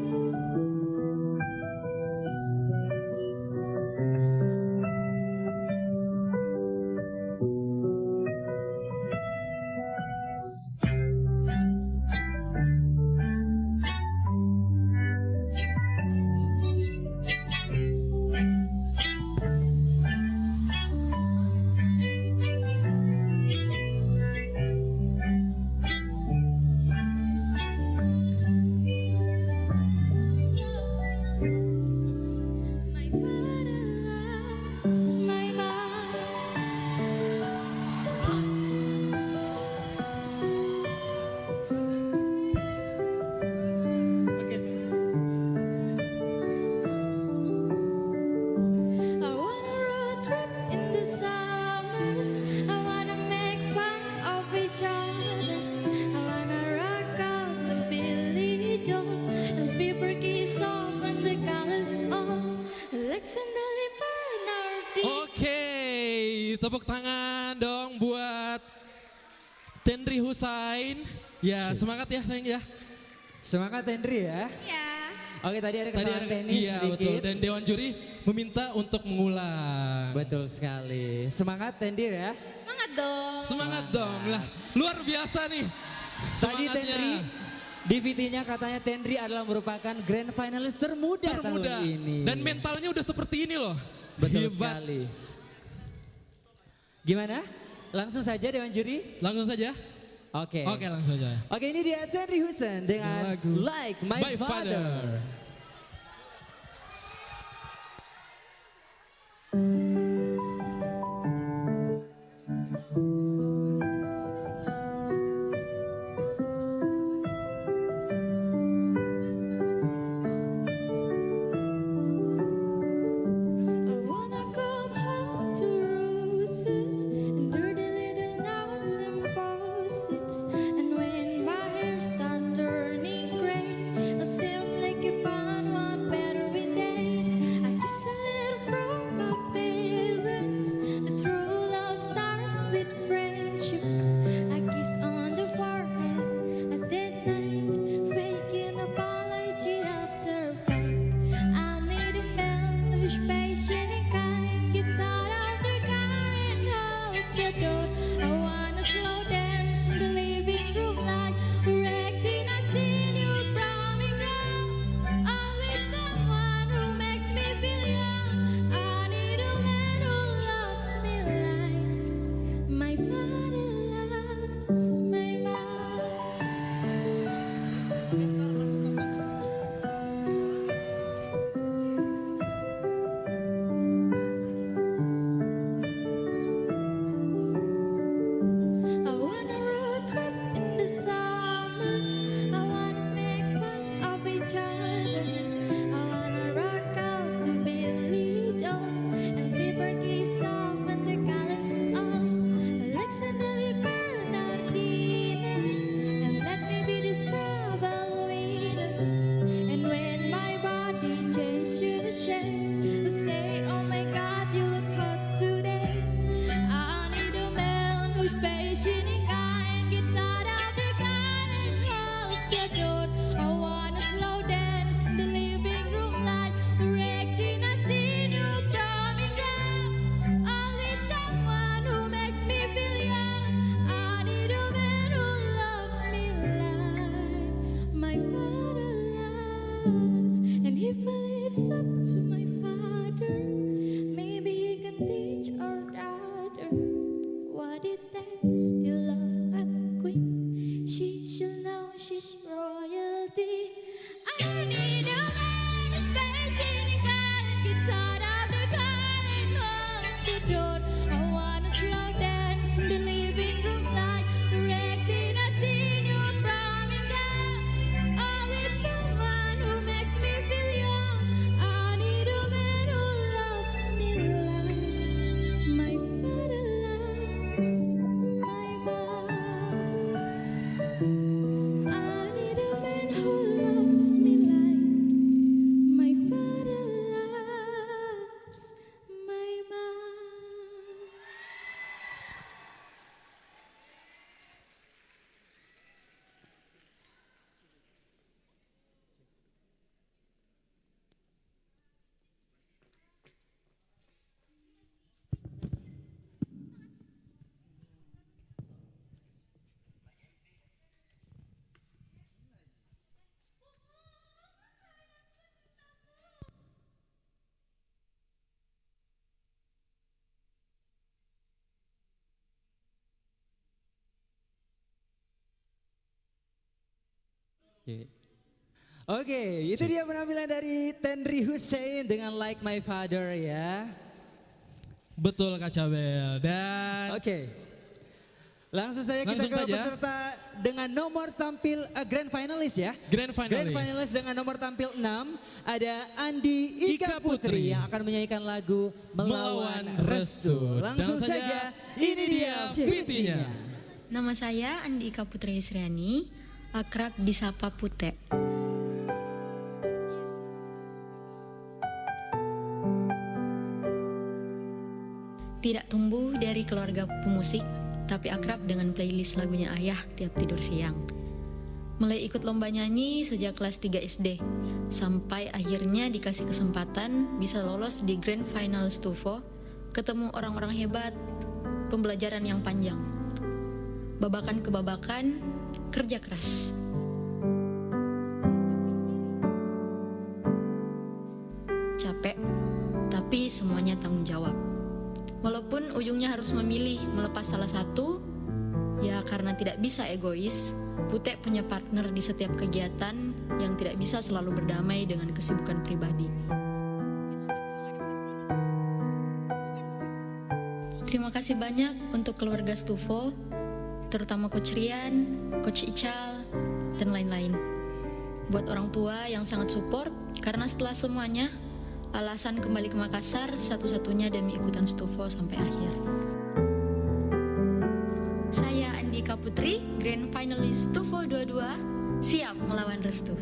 My father loves my mom. I wanna road trip in the summers. I wanna make fun of each other. I wanna rock out to Billy Joel. Elfie Berkey soft and the colors on. Alexander Bernardi. Oke, tepuk tangan dong buat Tendri Hussein. Ya, semangat ya sayang ya. Semangat Tendri ya. Ya. Oke, tadi ada kesalahan teknis iya, sedikit. betul. Dan Dewan Juri meminta untuk mengulang. Betul sekali. Semangat Tendri ya. Semangat dong. Semangat dong lah. Luar biasa nih. Tadi Semangatnya. Tenri, di VT-nya katanya Tenri adalah merupakan grand finalis termuda tahun ini. Dan mentalnya udah seperti ini loh. Betul Hebat. sekali. Gimana? Langsung saja Dewan Juri? Langsung saja. Oke. Oke, langsung saja. Oke, ini dia Tenri Hussein dengan Lagu Like My Father. I wanna come home to roses and dirty little notes and post-its. And when my hair starts turning gray, I seem like I found one better with age. I kiss a little from my parents. The true love starts with friendship. I kiss on the forehead at that night, faking apology after fight. I need a man who's patient and kind, gets out of the car and holds the door. I wanna slow dance in the living room like erecting and seeing you coming down. All with someone who makes me feel young. I need a man who loves me like my father loves my mom. I wanna road trip in the summers. I wanna make fun of each other. I wanna rock out to Billy Joel and Pepper kiss off when the colors on. Alexander Bernardina, and let me be the Scrabble winner. And when my body changes shapes, I say, oh my God, you look hot today. I need a man who's patient and kind, gets out of the car and holds the door. I wanna slow dance in the living room like erecting and seeing you coming down. All with someone who makes me feel young. I need a man who loves me like my father loves. And if I lives up to my father, maybe he can teach our daughter what it takes to love a queen. She shall know she's royalty. I need a man who's patient and kind, gets out of the car and holds the door. I wanna slow dance in the living room like erecting and seeing you coming down. All with someone who makes me feel young. I need a man who loves me like my father loves my mom. I need a man who loves me like my father loves my mom. Oke, itu dia penampilan dari Tenri Hussein dengan Like My Father ya. Betul Kak Cabel. Dan Oke. Langsung saja kita Langsung ke saja. peserta dengan nomor tampil grand finalis ya. Grand finalis. Grand finalis dengan nomor tampil 6 ada Andi Ika Putri yang akan menyanyikan lagu Melawan Restu. Langsung saja, ini dia VT-nya. Nama saya Andi Ika Putri Yusriani, akrab disapa Pute. Tidak tumbuh dari keluarga pemusik, tapi akrab dengan playlist lagunya ayah tiap tidur siang. Mulai ikut lomba nyanyi sejak kelas 3 SD, sampai akhirnya dikasih kesempatan bisa lolos di Grand Final Stufo, ketemu orang-orang hebat, pembelajaran yang panjang. Babakan ke babakan, kerja keras. Capek, tapi semuanya tanggung jawab. Walaupun ujungnya harus memilih melepas salah satu, ya karena tidak bisa egois, Putek punya partner di setiap kegiatan yang tidak bisa selalu berdamai dengan kesibukan pribadi. Terima kasih banyak untuk keluarga Stufo, terutama Coach Rian, Coach Ical, dan lain-lain. Buat orang tua yang sangat support, karena setelah semuanya, alasan kembali ke Makassar satu-satunya demi ikutan Stufo sampai akhir. Saya Andika Putri, Grand Finalist Stufo 22, siap melawan Restu.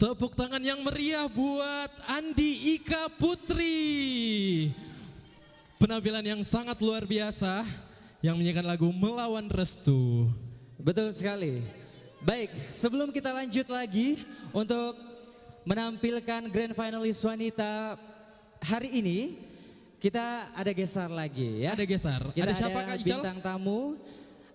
Tepuk tangan yang meriah buat Andi Ika Putri. Penampilan yang sangat luar biasa yang menyanyikan lagu Melawan Restu. Betul sekali. Baik, sebelum kita lanjut lagi untuk menampilkan grand finalis wanita hari ini, kita ada geser lagi ya. Ada geser. Kita ada siapa Kak Ical? bintang tamu.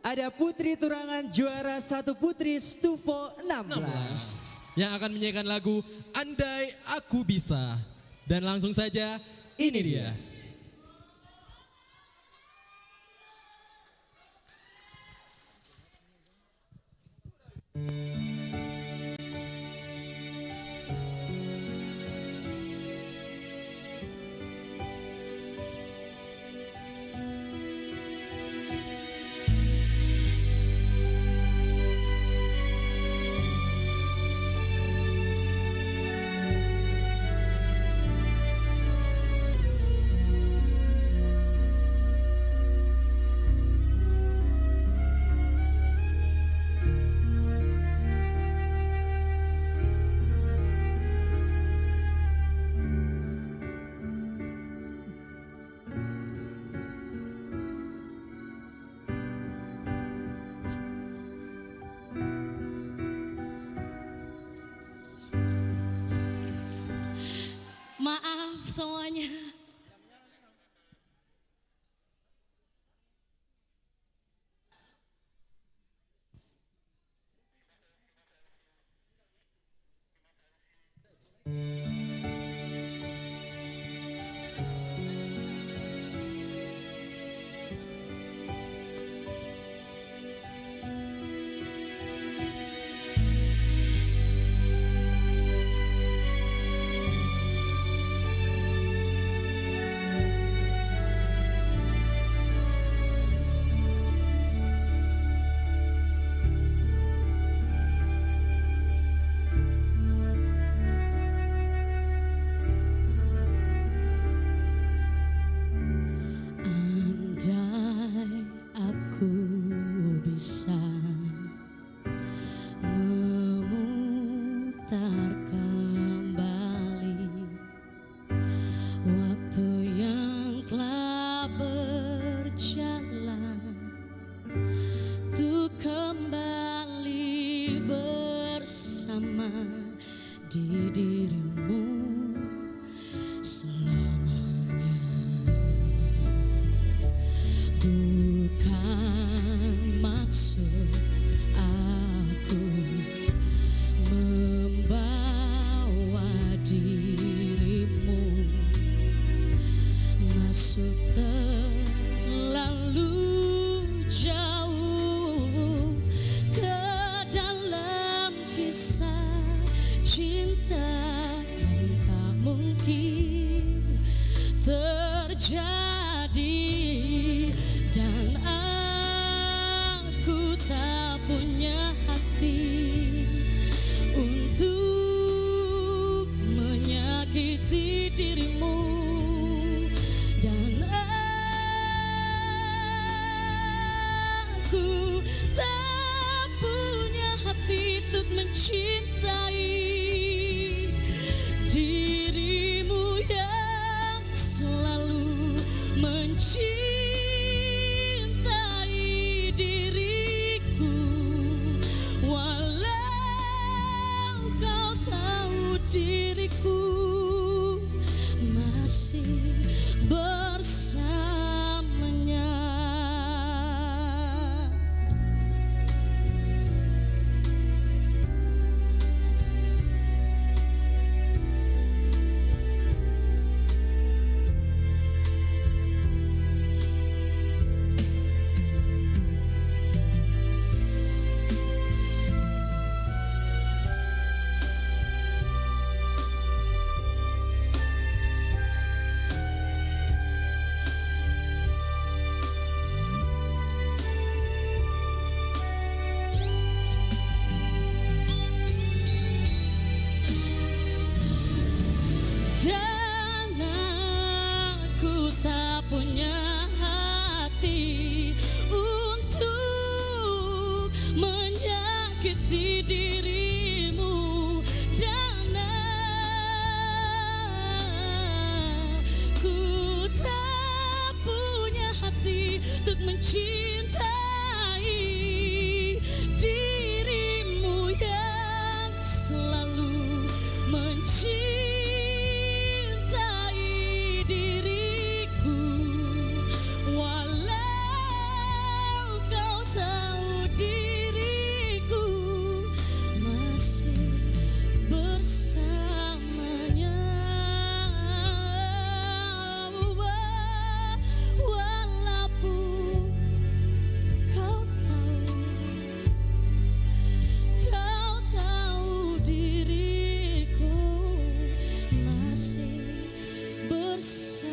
Ada Putri Turangan juara 1 Putri Stufo 16. Yang akan menyanyikan lagu Andai Aku Bisa. Dan langsung saja ini dia. Maaf semuanya. Andai aku bisa memutar kembali waktu yang telah berjalan, untuk kembali bersama di dirimu selamanya. Bukan maksud aku membawa dirimu masuk terlalu jauh ke dalam kisah cinta yang tak mungkin terjadi. Dan aku tak punya hati untuk menyakiti dirimu. Dan aku tak punya hati untuk mencintai dirimu yang selalu mencintai diriku, walau kau tahu diriku masih bersamanya. Walaupun kau tahu diriku masih bersamanya.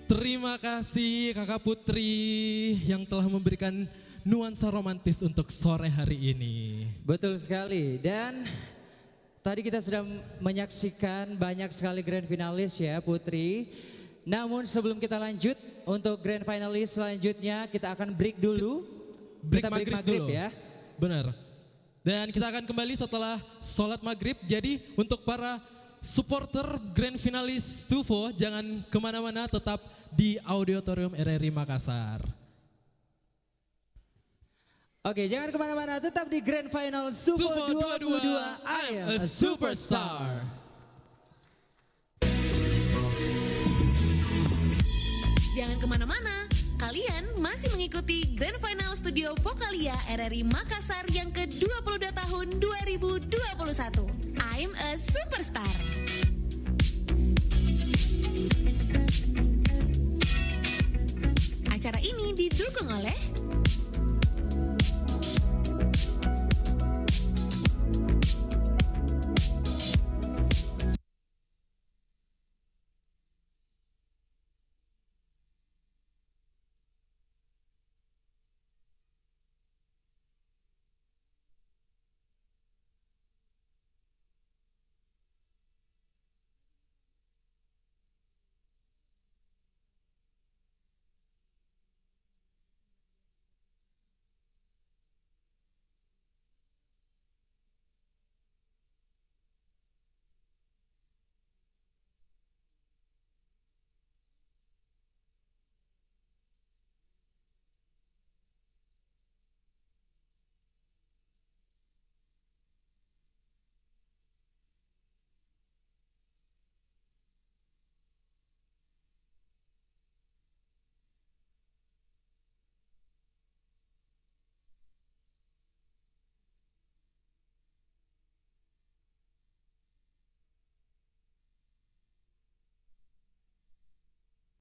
Terima kasih Kakak Putri yang telah memberikan nuansa romantis untuk sore hari ini. Betul sekali. Dan tadi kita sudah menyaksikan banyak sekali grand finalis ya Putri. Namun sebelum kita lanjut untuk grand finalis selanjutnya kita akan break dulu. Break Kita break maghrib dulu. ya. Benar. Dan kita akan kembali setelah sholat maghrib. Jadi untuk para supporter grand finalis Stufo jangan kemana-mana, tetap di Auditorium RRI Makassar. Oke, jangan kemana-mana, tetap di Grand Final Stufo 22 I am a Superstar. Jangan kemana-mana, kalian masih mengikuti Grand Final Studio Vokalia RRI Makassar yang ke-22 tahun 2021. I'm a Superstar. Acara ini didukung oleh